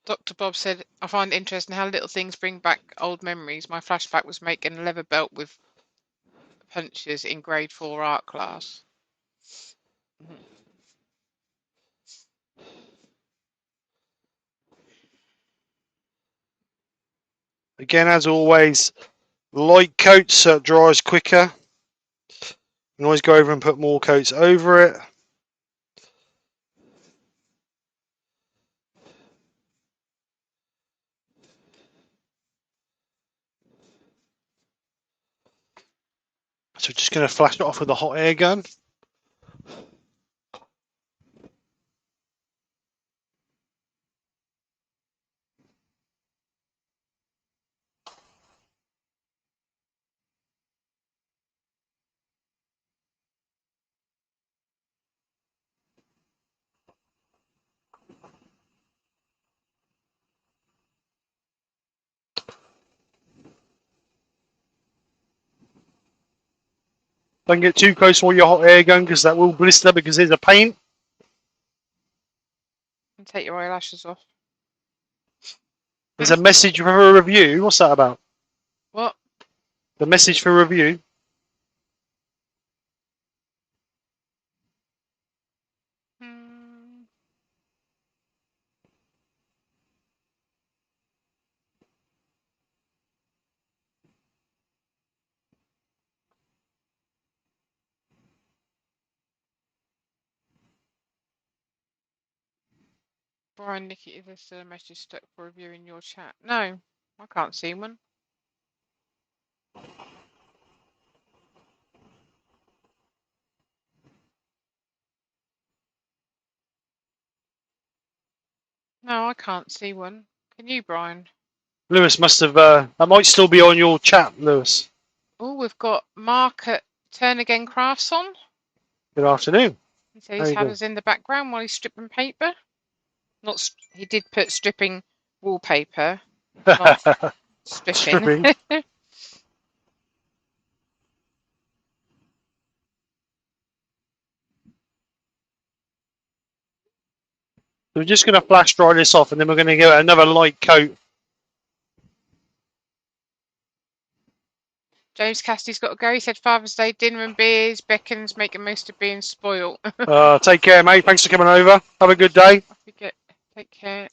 Dr. Bob said, I find it interesting how little things bring back old memories. My flashback was making a leather belt with punches in grade 4 art class. Again, as always, light coats so it dries quicker. You can always go over and put more coats over it. we're just going to flash it off with a hot air gun. Don't get too close with your hot air gun because that will blister because there's a paint. And take your eyelashes off. There's a message for a review. What's that about? What? The message for review. Brian, Nikki, is this a message stuck for review in your chat? No, I can't see one. No, I can't see one. Can you, Brian? Lewis must have. That might still be on your chat, Lewis. Oh, we've got Mark at Turn Again Crafts on. Good afternoon. He said he's had us in the background while he's stripping paper. He did put stripping wallpaper, not stripping. We're just going to flash dry this off, and then we're going to give it another light coat. James Cassidy's got to go. He said Father's Day dinner and beers. Beckon's making most of being spoilt. Take care, mate. Thanks for coming over. Have a good day. Take care.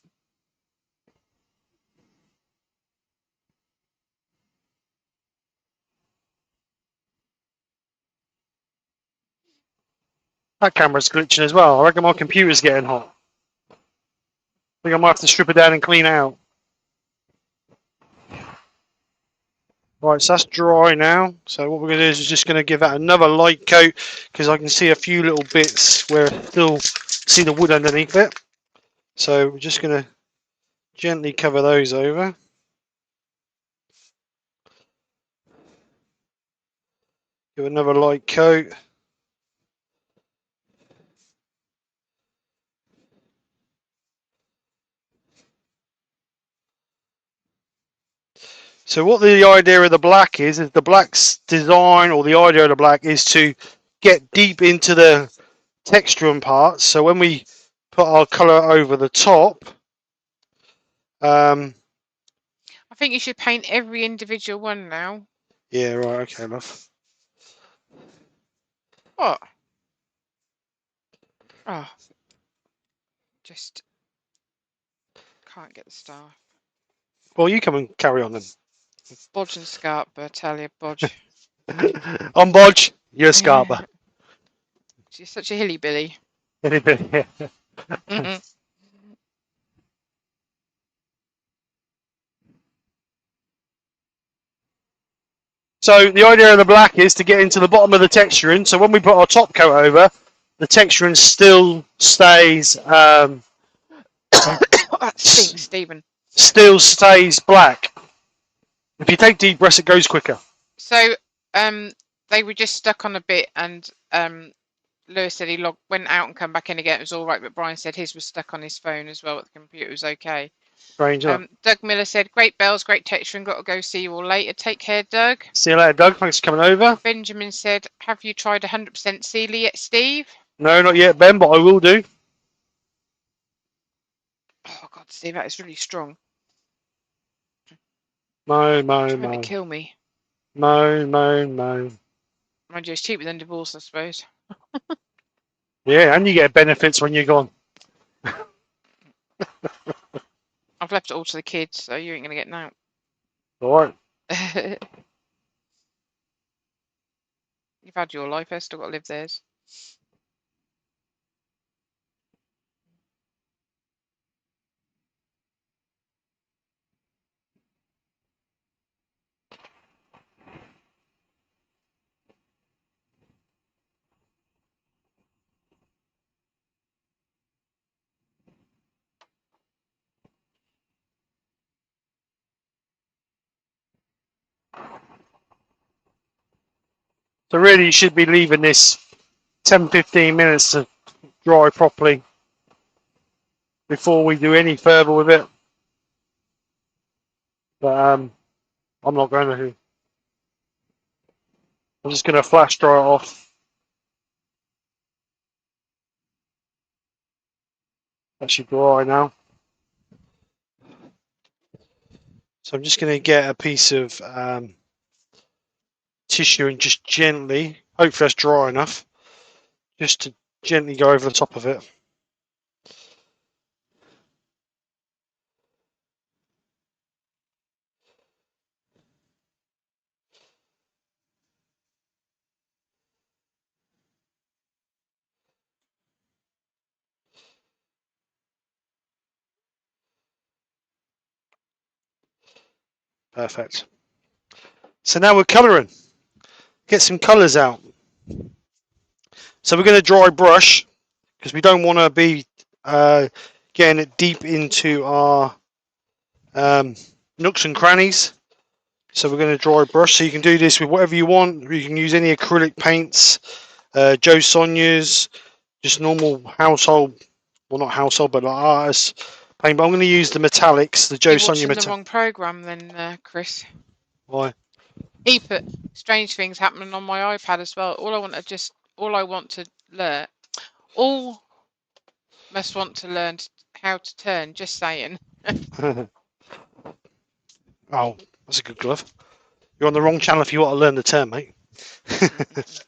That camera's glitching as well. I reckon my computer's getting hot. I think I might have to strip it down and clean it out. Right, so that's dry now. So what we're going to do is just going to give that another light coat because I can see a few little bits where I still see the wood underneath it. So we're just going to gently cover those over. Give another light coat. So what the idea of the black is the black's design, or the idea of the black is to get deep into the texturing parts. So when we put our colour over the top, I think you should paint every individual one now. Yeah, right, okay, love. What? Oh, just can't get the staff. Well, you come and carry on then. Bodge and Scarpa, I tell you, Bodge. I'm Bodge, you're Scarpa. She's such a hilly-billy. So the idea of the black is to get into the bottom of the texturing. So when we put our top coat over, the texturing still stays. That stinks, Stephen. Still stays black. If you take deep breaths, it goes quicker. So they were just stuck on a bit, and Lewis said he went out and come back in again. It was all right, but Brian said his was stuck on his phone as well. But the computer was okay. Strange. Doug Miller said, "Great bells, great texture, and got to go. See you all later. Take care, Doug." See you later, Doug. Thanks for coming over. Benjamin said, "Have you tried 100% Sealy yet, Steve?" No, not yet, Ben, but I will do. Oh God, Steve, that is really strong. Trying to kill me. Mind you, it's cheaper than divorce, I suppose. Yeah, and you get benefits when you're gone. I've left it all to the kids, so you ain't gonna get now. All right. You've had your life, I've still got to live theirs. So really you should be leaving this 10-15 minutes to dry properly before we do any further with it. But I'm not going to. I'm just going to flash dry it off. Actually dry now. So I'm just going to get a piece of tissue and just gently, hopefully that's dry enough, just to gently go over the top of it. Perfect. So now we're colouring. Get some colours out. So we're going to dry brush because we don't want to be getting it deep into our nooks and crannies. So we're going to dry brush. So you can do this with whatever you want. You can use any acrylic paints, Joe Sonia's, just normal household, well not household, but like artist paint. But I'm going to use the metallics, the Joe Sonia You're watching the wrong programme then, Chris. Why? He put strange things happening on my iPad as well. All must want to learn how to turn. Just saying. Oh, that's a good glove. You're on the wrong channel if you want to learn the turn, mate. This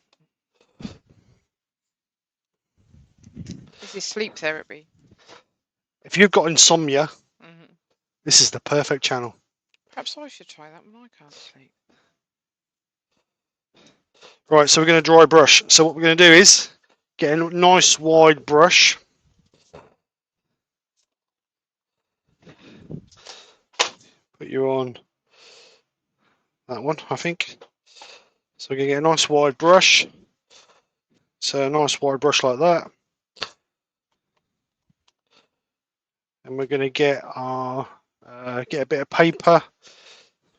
is sleep therapy. If you've got insomnia, this is the perfect channel. Perhaps I should try that when I can't sleep. Right, so we're going to dry brush. So what we're going to do is get a nice wide brush. Put you on that one, I think. So we're going to get a nice wide brush. So a nice wide brush like that. And we're going to get our get a bit of paper.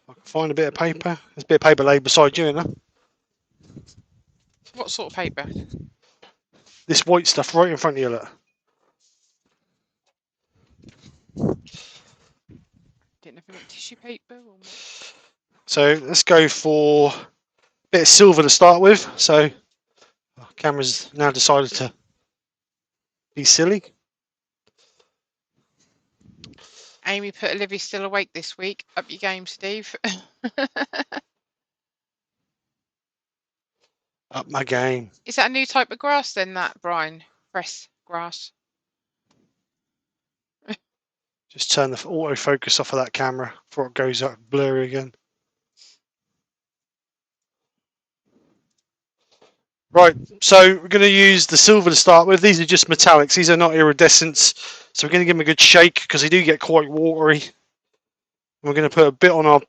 I can find a bit of paper. There's a bit of paper laid beside you, isn't there? What sort of paper? This white stuff right in front of you, look. Didn't know if you meant tissue paper or what? So let's go for a bit of silver to start with. So our camera's now decided to be silly. Amy put Olivia's still awake this week. Up your game, Steve. Up my game. Is that a new type of grass then, that, Brian? Fresh grass? Just turn the autofocus off of that camera before it goes up blurry again. Right, so we're going to use the silver to start with. These are just metallics. These are not iridescents. So we're going to give them a good shake because they do get quite watery. We're going to put a bit on our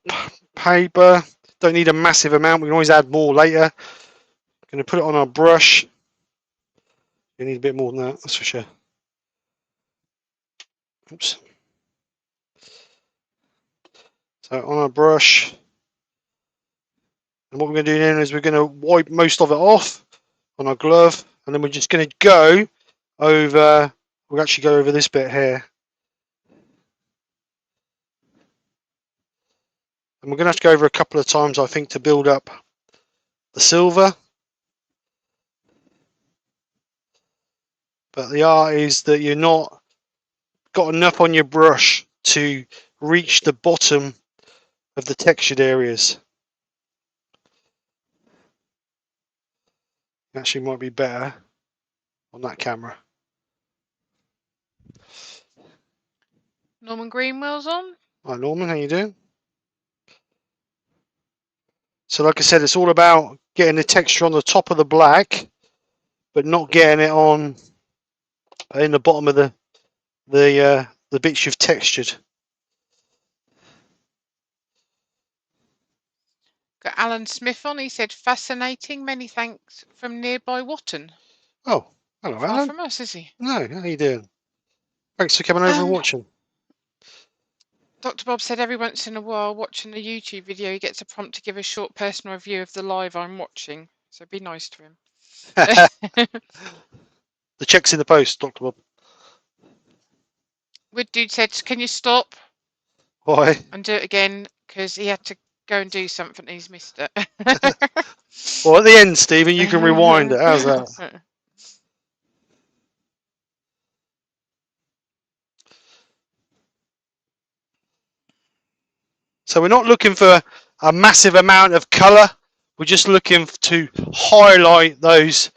paper. Don't need a massive amount. We can always add more later. Going to put it on our brush. You need a bit more than that, that's for sure. Oops. So on our brush. And what we're going to do then is we're going to wipe most of it off on our glove. And then we're just going to go over, we'll actually go over this bit here. And we're going to have to go over a couple of times, I think, to build up the silver. But the art is that you're not got enough on your brush to reach the bottom of the textured areas. Actually might be better on that camera. Norman Greenwell's on. Hi Norman, how you doing? So like I said, it's all about getting the texture on the top of the black, but not getting it on in the bottom of the bits you've textured. Got Alan Smith on. He said, fascinating. Many thanks from nearby Watton. Oh, hello Far Alan. from us, is he? No, how you doing? Thanks for coming over and watching. Dr. Bob said every once in a while, watching a YouTube video, he gets a prompt to give a short personal review of the live I'm watching. So be nice to him. The check's in the post, Dr. Bob. Wood Dude said, can you stop Why? and do it again? Because he had to go and do something and he's missed it. Well, at the end, Stephen, you can rewind it. How's that? So we're not looking for a massive amount of colour. We're just looking to highlight those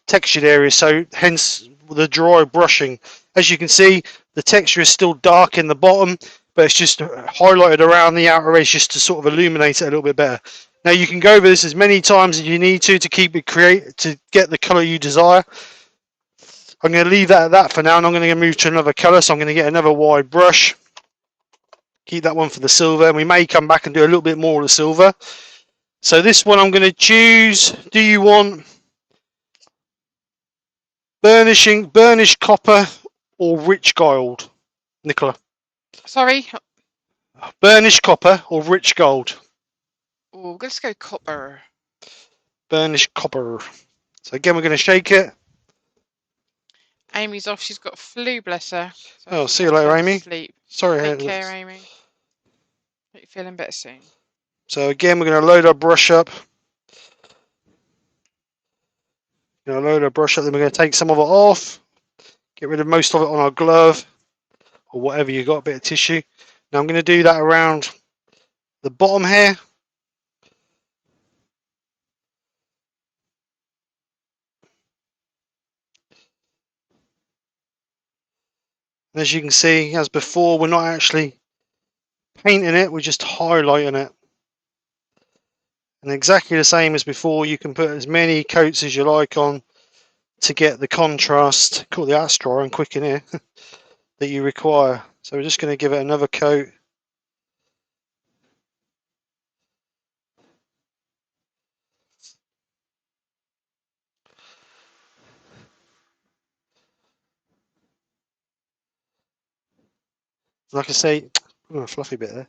textured areas. So hence the dry brushing. As you can see, the texture is still dark in the bottom, but it's just highlighted around the outer edge just to sort of illuminate it a little bit better. Now you can go over this as many times as you need to keep it to get the colour you desire. I'm going to leave that at that for now, and I'm going to move to another colour. So I'm going to get another wide brush. Keep that one for the silver, and we may come back and do a little bit more of the silver. So this one I'm going to choose. Do you want burnished copper or rich gold, Nicola? Sorry? Burnished copper or rich gold? Oh, let's go copper. Burnished copper. So again, we're going to shake it. Amy's off. She's got flu, bless her. So Oh, she's see you had to later, go to Amy. sleep. Sorry. Take care, Amy. Hope you're feeling better soon. So again, we're going to load our brush up. Then we're going to take some of it off. Get rid of most of it on our glove or whatever you got, a bit of tissue. Now I'm going to do that around the bottom here. And as you can see, as before, we're not actually painting it, we're just highlighting it. And exactly the same as before, you can put as many coats as you like on to get the contrast, call the art's dry and quick in here, that you require. So we're just going to give it another coat. Like I say, a fluffy bit there.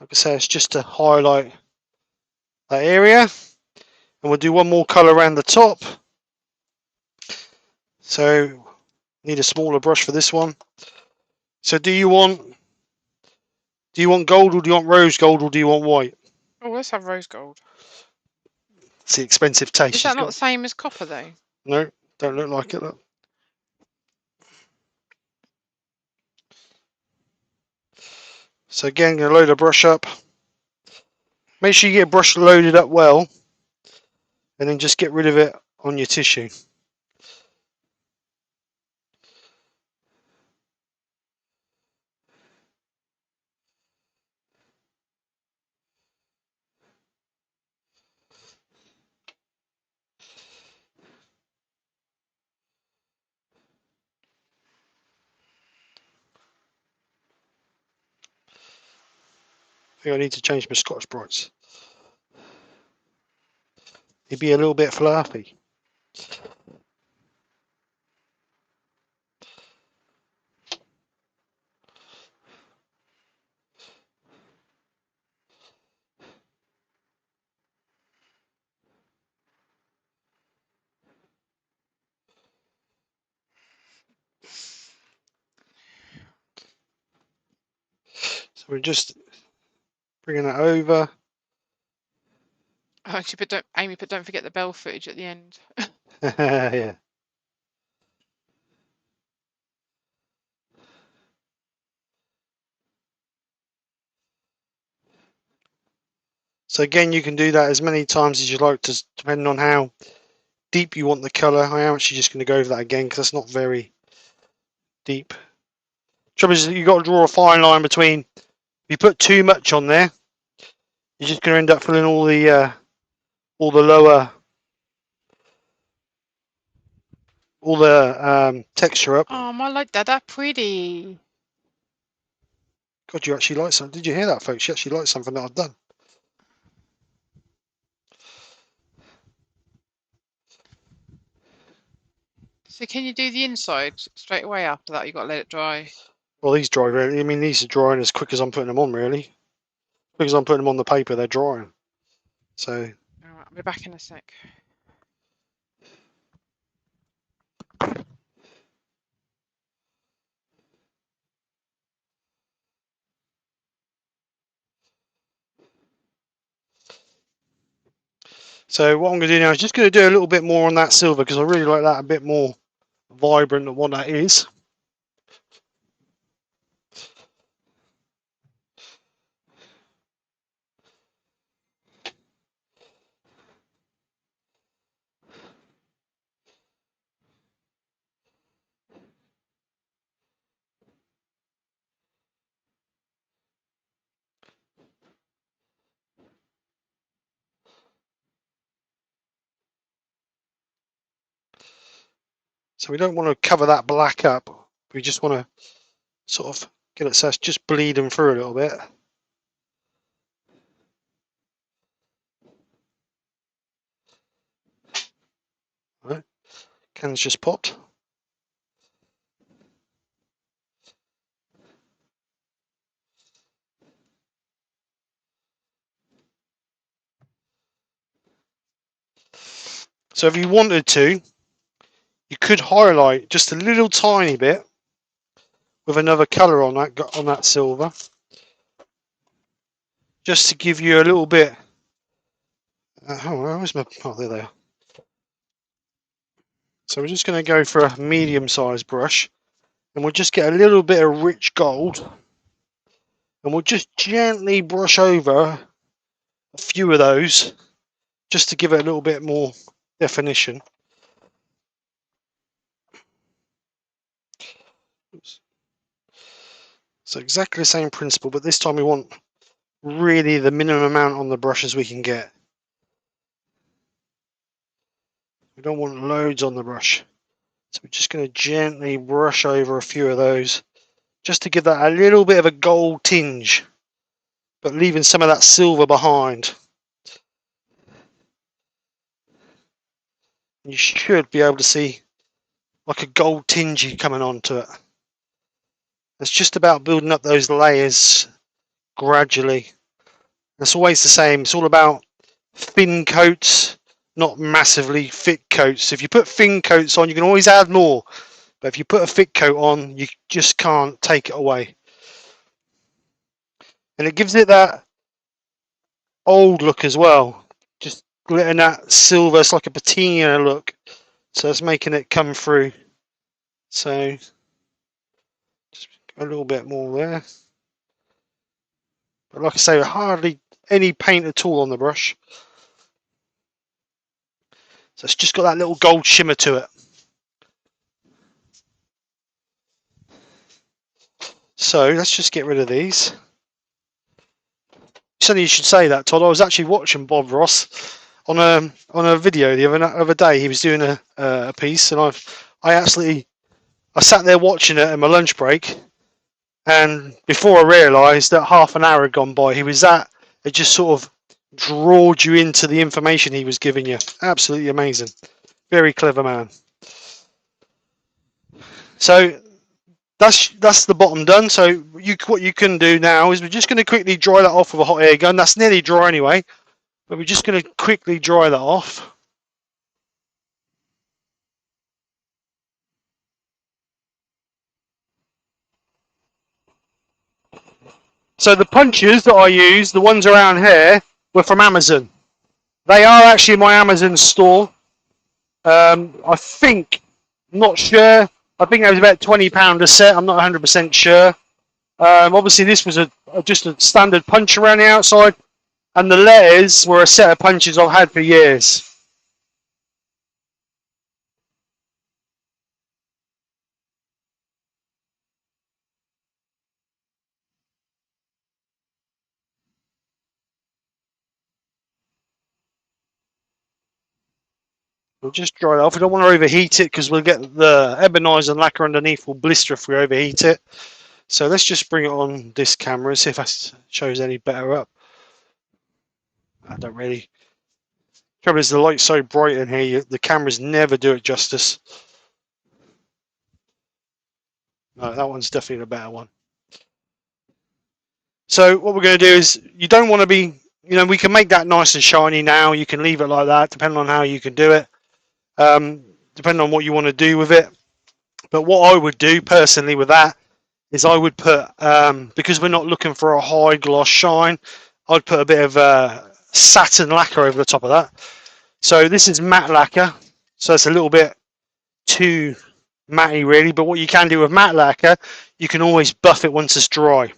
Like I say, it's just to highlight that area. And we'll do one more colour around the top. So need a smaller brush for this one. So do you want gold, or do you want rose gold, or do you want white? Oh, let's have rose gold. It's the expensive taste. Is that not the same as copper though? No, don't look like it. Look. So again, going to load a brush up. Make sure you get a brush loaded up well, and then just get rid of it on your tissue. I think I need to change my Scotch Brights. It'd be a little bit fluffy. So we're just bringing that over. Oh, actually, but Amy, but don't forget the bell footage at the end. Yeah. So again, you can do that as many times as you like, depending on how deep you want the colour. I am actually just going to go over that again because that's not very deep. Trouble is, you've got to draw a fine line between. If you put too much on there, you're just going to end up filling all the lower, all the texture up. Oh, I like that. That's pretty. God, you actually like something. Did you hear that, folks? You actually like something that I've done. So can you do the inside straight away after that? You've got to let it dry. Well, these dry really. I mean, these are drying as quick as I'm putting them on, really. because I'm putting them on the paper, they're drying. So Alright, I'll be back in a sec. So what I'm going to do now is just going to do a little bit more on that silver because I really like that a bit more vibrant than what that is. So we don't want to cover that black up. We just want to sort of get it so it's just bleeding through a little bit. Right. Can's just popped. So if you wanted to, you could highlight just a little tiny bit with another colour on that silver, just to give you a little bit. Where's my? Oh, there they are. So we're just going to go for a medium-sized brush, and we'll just get a little bit of rich gold, and we'll just gently brush over a few of those, just to give it a little bit more definition. Oops. So exactly the same principle, but this time we want really the minimum amount on the brush as we can get. We don't want loads on the brush. So we're just going to gently brush over a few of those, just to give that a little bit of a gold tinge, but leaving some of that silver behind. You should be able to see like a gold tinge coming onto it. It's just about building up those layers gradually. It's always the same. It's all about thin coats, not massively thick coats. If you put thin coats on, you can always add more. But if you put a thick coat on, you just can't take it away. And it gives it that old look as well. Just letting that silver, it's like a patina look. So it's making it come through. So just a little bit more there. But like I say, hardly any paint at all on the brush. So it's just got that little gold shimmer to it. So let's just get rid of these. Funny you should say that, Todd. I was actually watching Bob Ross on a video the other day. He was doing a piece, and I sat there watching it in my lunch break, and before I realised that half an hour had gone by, it just sort of drawed you into the information he was giving you. Absolutely amazing. Very clever man. So that's the bottom done. So what you can do now is we're just going to quickly dry that off with a hot air gun. That's nearly dry anyway, but we're just going to quickly dry that off. So the punches that I use, the ones around here, were from Amazon. They are actually in my Amazon store. I think, not sure. I think it was about £20 a set. I'm not 100% sure. Obviously, this was just a standard punch around the outside, and the letters were a set of punches I've had for years. We'll just dry it off. We don't want to overheat it because we'll get the ebonizer and lacquer underneath will blister if we overheat it. So let's just bring it on this camera and see if that shows any better up. I don't really. The trouble is the light's so bright in here, the cameras never do it justice. No, that one's definitely the better one. So what we're going to do is, you don't want to be, we can make that nice and shiny now. You can leave it like that, depending on how you can do it, depending on what you want to do with it. But what I would do personally with that is I would put, because we're not looking for a high gloss shine, I'd put a bit of satin lacquer over the top of that. So this is matte lacquer, so it's a little bit too matty really, but what you can do with matte lacquer, you can always buff it once it's dry.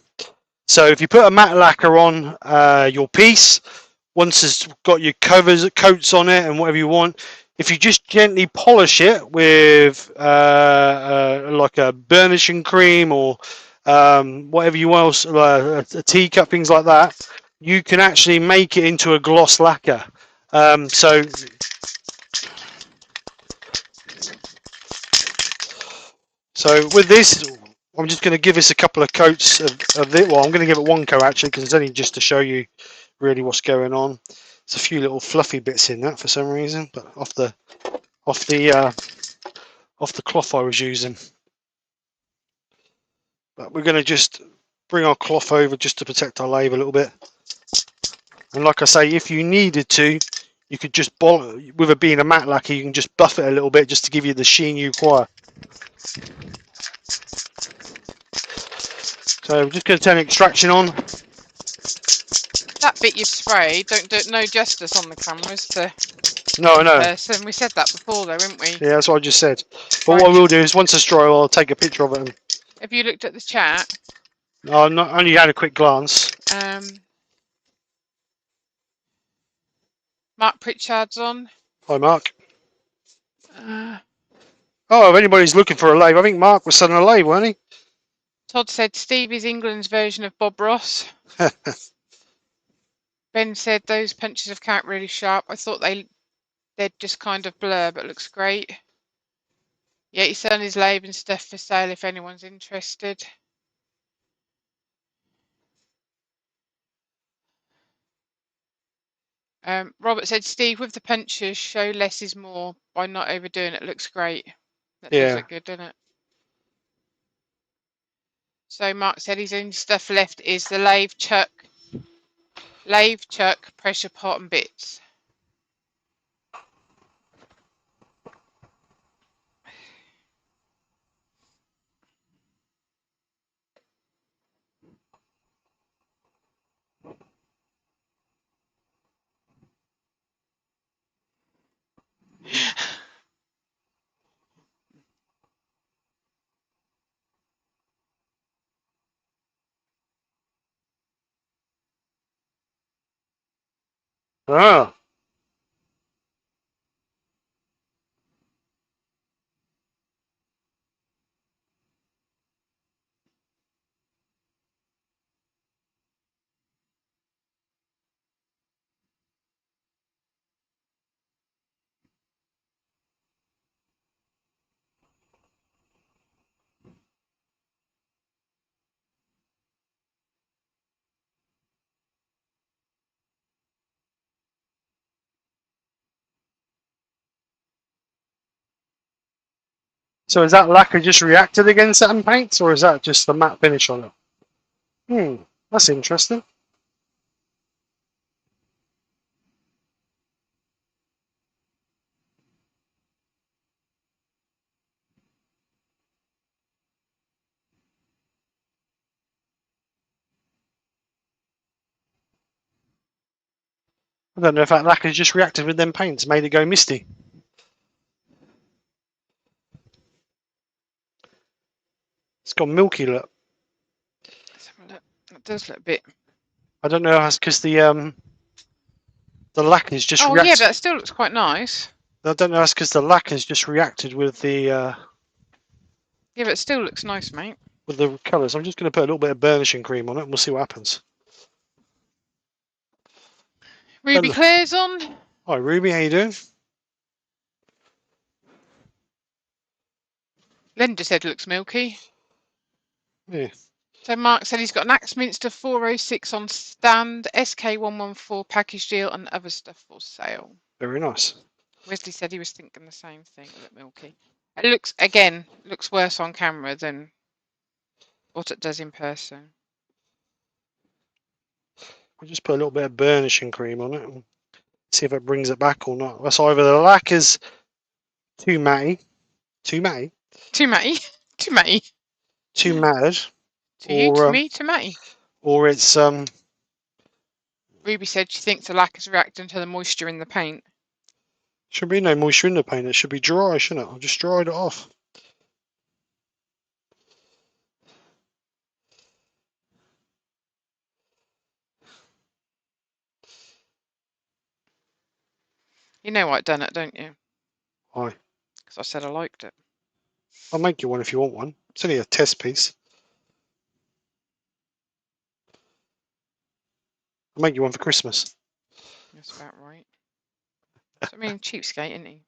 So if you put a matte lacquer on your piece, once it's got your coats on it and whatever you want, if you just gently polish it with like a burnishing cream or whatever you else, a teacup, things like that, you can actually make it into a gloss lacquer. So with this, I'm just going to give this a couple of coats of it. Well, I'm going to give it one coat actually, because it's only just to show you really what's going on. There's a few little fluffy bits in that for some reason, but off the cloth I was using. But we're going to just bring our cloth over just to protect our lathe a little bit. And like I say, if you needed to, you could just, with it being a matte lacquer, you can just buff it a little bit just to give you the sheen you require. So we're just going to turn extraction on. That bit you've sprayed, don't do it no justice on the cameras to No, I know. person. We said that before though, didn't we? Yeah, that's what I just said. But what I will do is, once it's dry, I'll take a picture of it. And Have you looked at the chat? I only had a quick glance. Mark Pritchard's on. Hi, Mark. Oh, if anybody's looking for a lathe, I think Mark was selling a lathe, wasn't he? Todd said Steve is England's version of Bob Ross. Ben said those punches have come out really sharp. I thought they're just kind of blur, but looks great. Yeah, he's selling his lathe and stuff for sale if anyone's interested. Robert said, Steve, with the punches, show less is more by not overdoing it. Looks great. That does look good, doesn't it? So Mark said his only stuff left is the lathe chuck, pressure pot and bits. Oh. So is that lacquer just reacted against satin paints, or is that just the matte finish on it? That's interesting. I don't know if that lacquer just reacted with them paints, made it go misty. It's got milky look. Let's have a look. It does look a bit. I don't know if that's because the lacquer's just reacted. Oh yeah, but that still looks quite nice. I don't know if that's because the lacquer's just reacted with the. Yeah, but it still looks nice, mate. With the colours. I'm just going to put a little bit of burnishing cream on it, and we'll see what happens. Ruby Claire's on. Hi, Ruby. How you doing? Linda said it looks milky. Yeah. So Mark said he's got an Axminster 406 on stand, SK114 package deal, and other stuff for sale. Very nice. Wesley said he was thinking the same thing. It looked milky. It looks worse on camera than what it does in person. We'll just put a little bit of burnishing cream on it and see if it brings it back or not. That's either the lacquer's too matty, Too matty. Too matty. too matted, To you, to me, to Matty. or it's Ruby said she thinks the lacquer's reacting to the moisture in the paint. Should be no moisture in the paint. It should be dry, shouldn't it? I've just dried it off. You know why I've done it, don't you? Why? Because I said I liked it. I'll make you one if you want one. It's only a test piece. I'll make you one for Christmas. That's about right. So, I mean, cheapskate, isn't he?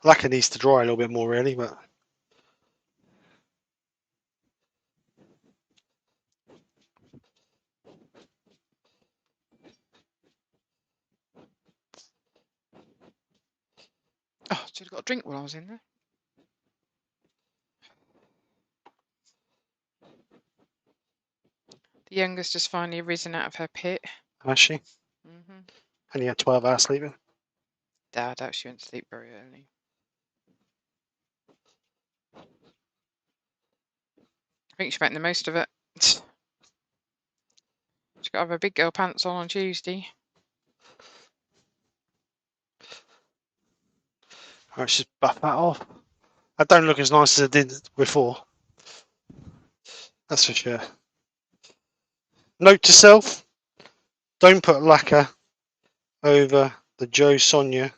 Lacquer needs to dry a little bit more, really, but. Oh, should have got a drink while I was in there. The youngest just finally risen out of her pit. Has she? Mm-hmm. And you had 12 hours sleeping? Dad actually went to sleep very early. I think she made the most of it. She's got to have her big girl pants on Tuesday. Alright, just buff that off. That don't look as nice as it did before. That's for sure. Note to self, don't put lacquer over the Joe Sonia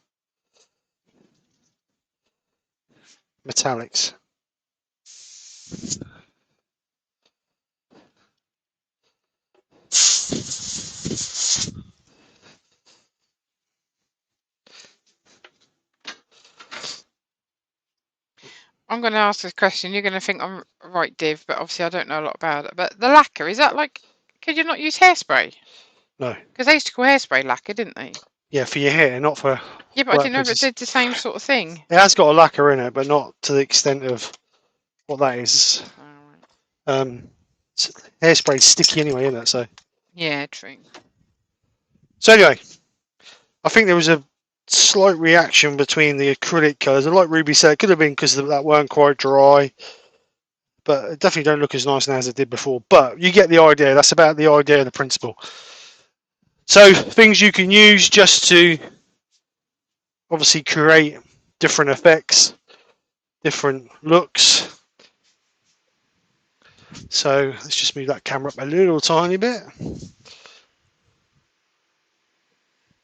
metallics. I'm going to ask this question. You're going to think I'm right, Div, but obviously I don't know a lot about it. But the lacquer, is that like, could you not use hairspray? No. Because they used to call hairspray lacquer, didn't they? Yeah, for your hair, not for. Yeah, but I didn't know if it did the same sort of thing. It has got a lacquer in it, but not to the extent of what that is. Oh, right. Hairspray's sticky anyway, isn't it? So. Yeah, true. So anyway, I think there was a slight reaction between the acrylic colours. And like Ruby said, it could have been because that weren't quite dry, but it definitely don't look as nice now as it did before. But you get the idea. That's about the idea of the principle. So things you can use just to obviously create different effects, different looks. So let's just move that camera up a little tiny bit.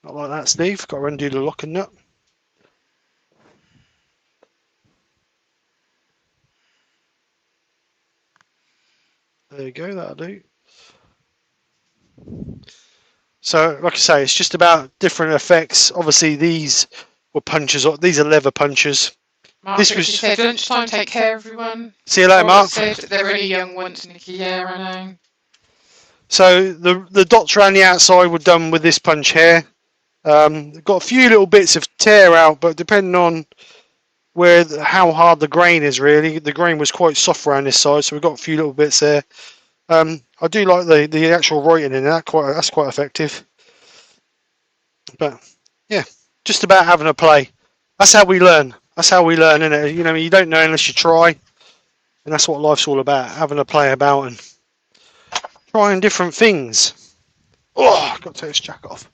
Not like that, Steve. Got to undo the lock and nut. There you go, that'll do. So, like I say, it's just about different effects. Obviously, these were punches. These are leather punches. Mark said, lunchtime, take care, everyone. See you later, Mark. Said, they're really young ones, Nikki. Yeah, I know. So, the dots around the outside were done with this punch here. Got a few little bits of tear out, but depending on how hard the grain is, really, the grain was quite soft around this side, so we've got a few little bits there. I do like the actual writing in that. That's quite effective. But yeah, just about having a play. That's how we learn. That's how we learn, isn't it? You know, you don't know unless you try, and that's what life's all about: having a play about and trying different things. Oh, I've got to take this jacket off.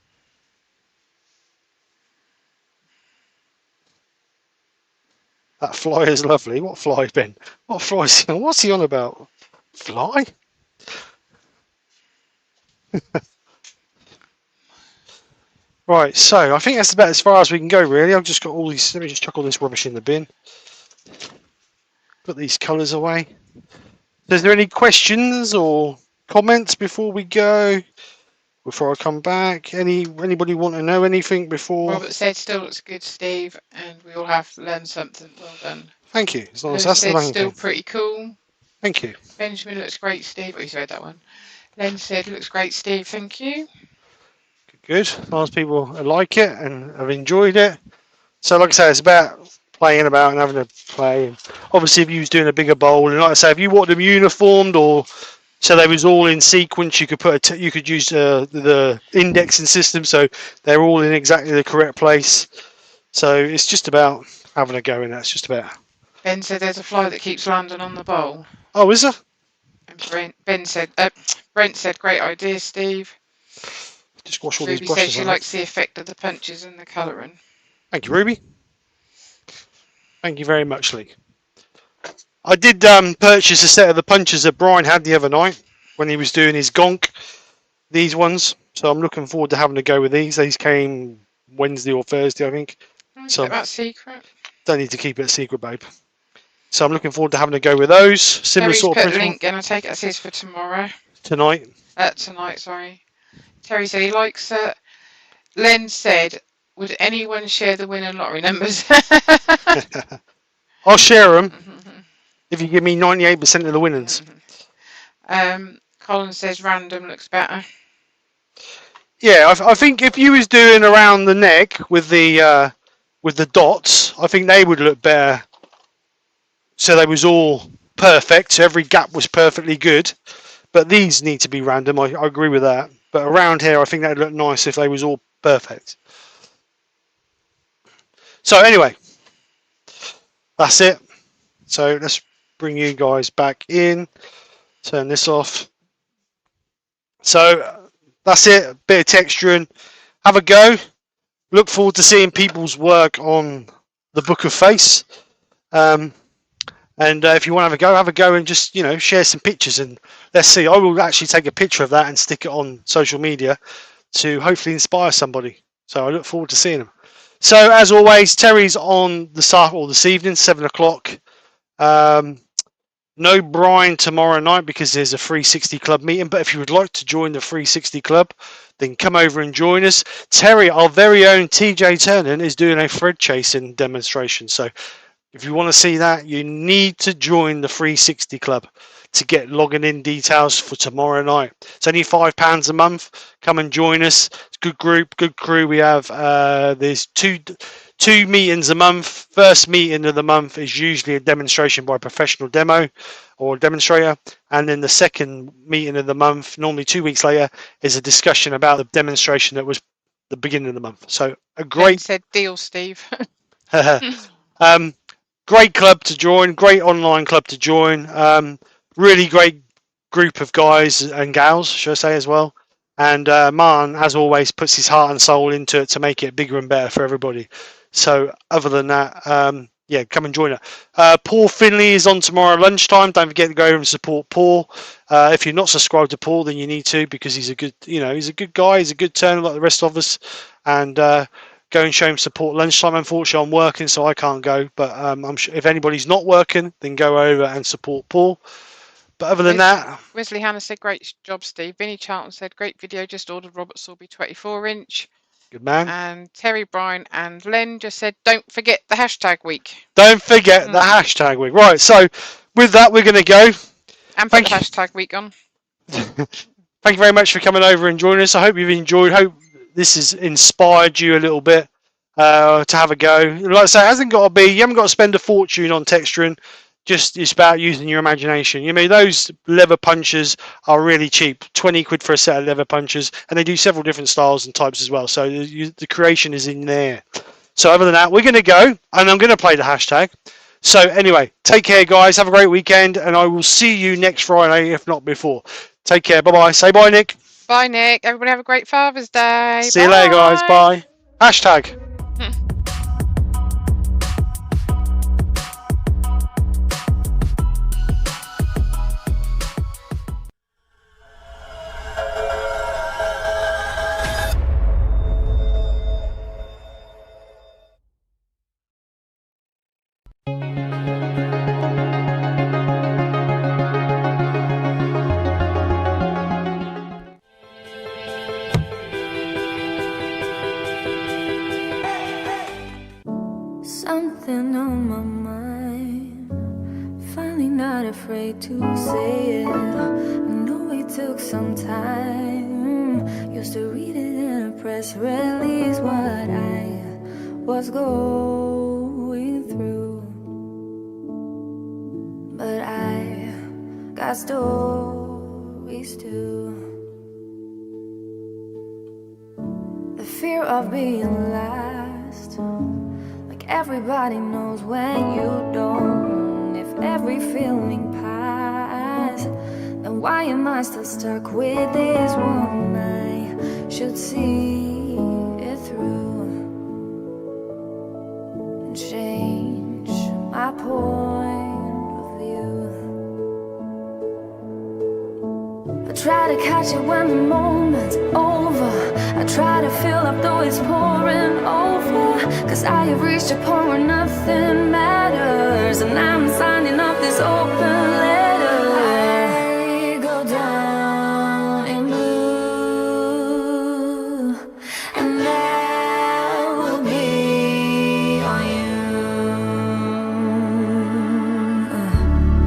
That fly is lovely. What fly, Ben? What fly is he on? What's he on about? Fly? Right, so I think that's about as far as we can go, really. I've just got all these. Let me just chuck all this rubbish in the bin. Put these colours away. So is there any questions or comments before we go? Before I come back, anybody want to know anything before? Robert said, "Still looks good, Steve, and we all have learned something. Well done." Thank you. As long as that's the main still thing. Pretty cool. Thank you. Benjamin looks great, Steve. Oh, he's read that one. Len said, "Looks great, Steve. Thank you." Good. As long as people like it and have enjoyed it. So, like I say, it's about playing about and having a play. And obviously, if you was doing a bigger bowl, and like I say, if you want them uniformed or so they was all in sequence, you could put you could use the indexing system, so they're all in exactly the correct place. So it's just about having a go, and that's just about. Ben said there's a fly that keeps landing on the bowl. Oh, is there? And Brent said, great idea, Steve. Just wash all Ruby these brushes. said she likes the effect of the punches and the colouring. Thank you, Ruby. Thank you very much, Lee. I did purchase a set of the punches that Brian had the other night when he was doing his gonk. These ones. So I'm looking forward to having a go with these. These came Wednesday or Thursday, I think. So that's secret. Don't need to keep it a secret, babe. So I'm looking forward to having a go with those. Similar Terry's sort of put principle. link, and I take it as his for tomorrow. Tonight. Tonight, sorry. Terry said he likes it. Len said, would anyone share the winner lottery numbers? I'll share them if you give me 98% of the winnings. Colin says random looks better. Yeah, I think if you was doing around the neck with the dots, I think they would look better. So they was all perfect. So every gap was perfectly good. But these need to be random. I agree with that. But around here, I think that'd look nice if they was all perfect. So anyway, that's it. So let's bring you guys back in. Turn this off. So that's it. A bit of texturing. Have a go. Look forward to seeing people's work on the Book of Face. And if you want to have a go and just, share some pictures. And let's see. I will actually take a picture of that and stick it on social media to hopefully inspire somebody. So I look forward to seeing them. So as always, Terry's on this evening, 7 o'clock. No Brian tomorrow night because there's a 360 Club meeting. But if you would like to join the 360 Club, then come over and join us. Terry, our very own TJ Turner, is doing a thread chasing demonstration. So if you want to see that, you need to join the 360 Club to get login in details for tomorrow night. It's only £5 a month. Come and join us. It's a good group, good crew. We have there's two meetings a month. First meeting of the month is usually a demonstration by a professional demo or demonstrator, and then the second meeting of the month, normally 2 weeks later, is a discussion about the demonstration that was the beginning of the month. So a great said deal, Steve. Great club to join, great online club to join. Really great group of guys and gals, should I say, as well. And Man, as always, puts his heart and soul into it to make it bigger and better for everybody. So other than that, yeah, come and join it. Paul Finley is on tomorrow lunchtime. Don't forget to go over and support Paul. If you're not subscribed to Paul, then you need to, because he's a good, he's a good guy. He's a good turner like the rest of us. And go and show him support lunchtime. Unfortunately, I'm working, so I can't go. But I'm sure if anybody's not working, then go over and support Paul. But other than that... Wesley Hannah said, great job, Steve. Vinnie Charlton said, great video. Just ordered Robert Sorby 24-inch. Good man. And Terry Bryan and Len just said, don't forget the hashtag week. Don't forget the hashtag week. Right, so with that, we're going to go. And put the hashtag week on. Thank you very much for coming over and joining us. I hope you've enjoyed. Hope this has inspired you a little bit to have a go. Like I say, it hasn't got to be, you haven't got to spend a fortune on texturing. Just it's about using your imagination. Those leather punches are really cheap. 20 quid for a set of leather punches, and they do several different styles and types as well. So the creation is in there. So other than that, we're going to go, and I'm going to play the hashtag. So anyway, take care, guys. Have a great weekend, and I will see you next Friday, if not before. Take care. Bye-bye. Say bye, Nick. Bye, Nick. Everybody have a great Father's Day. See you later, guys. Bye. Hashtag. Something on my mind, finally not afraid to say it. I know it took some time, used to read it in a press release what I was going through. sad stories too. The fear of being last, like everybody knows when you don't. If every feeling passed, then why am I still stuck with this one? I should see it through and change my point of view. I try to catch it when the moment's over. I try to fill up though it's pouring over. Cause I have reached a point where nothing matters, and I'm signing up this open letter. I go down in blue, and that will be on you.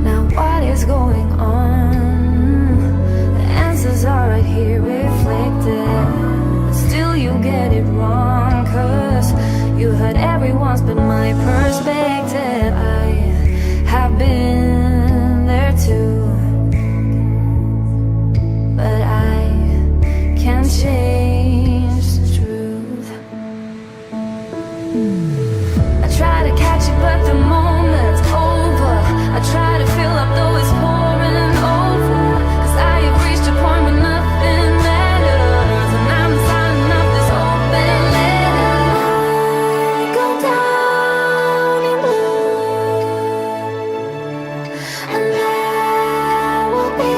Now what is going on? The answers are right here reflected, but still you get it wrong. Cause you heard everyone's but my perspective. I have been there too, but I can't change the truth. I try to catch it but the moment's over. I try to fill up though it's pouring over. Cause I have reached a point where nothing matters, and I'm signing up this open letter. I go down in blue, and that will be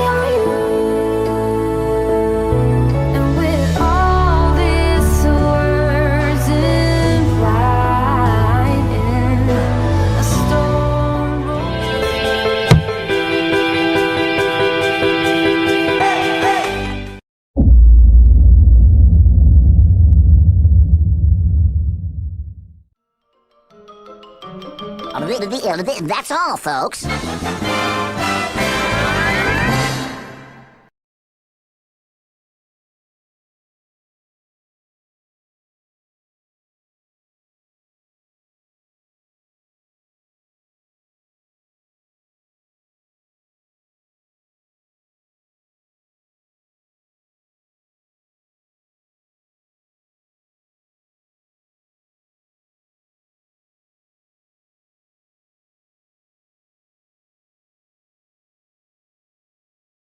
on you. And with all these words in writing, a storm rolls. That's all, folks.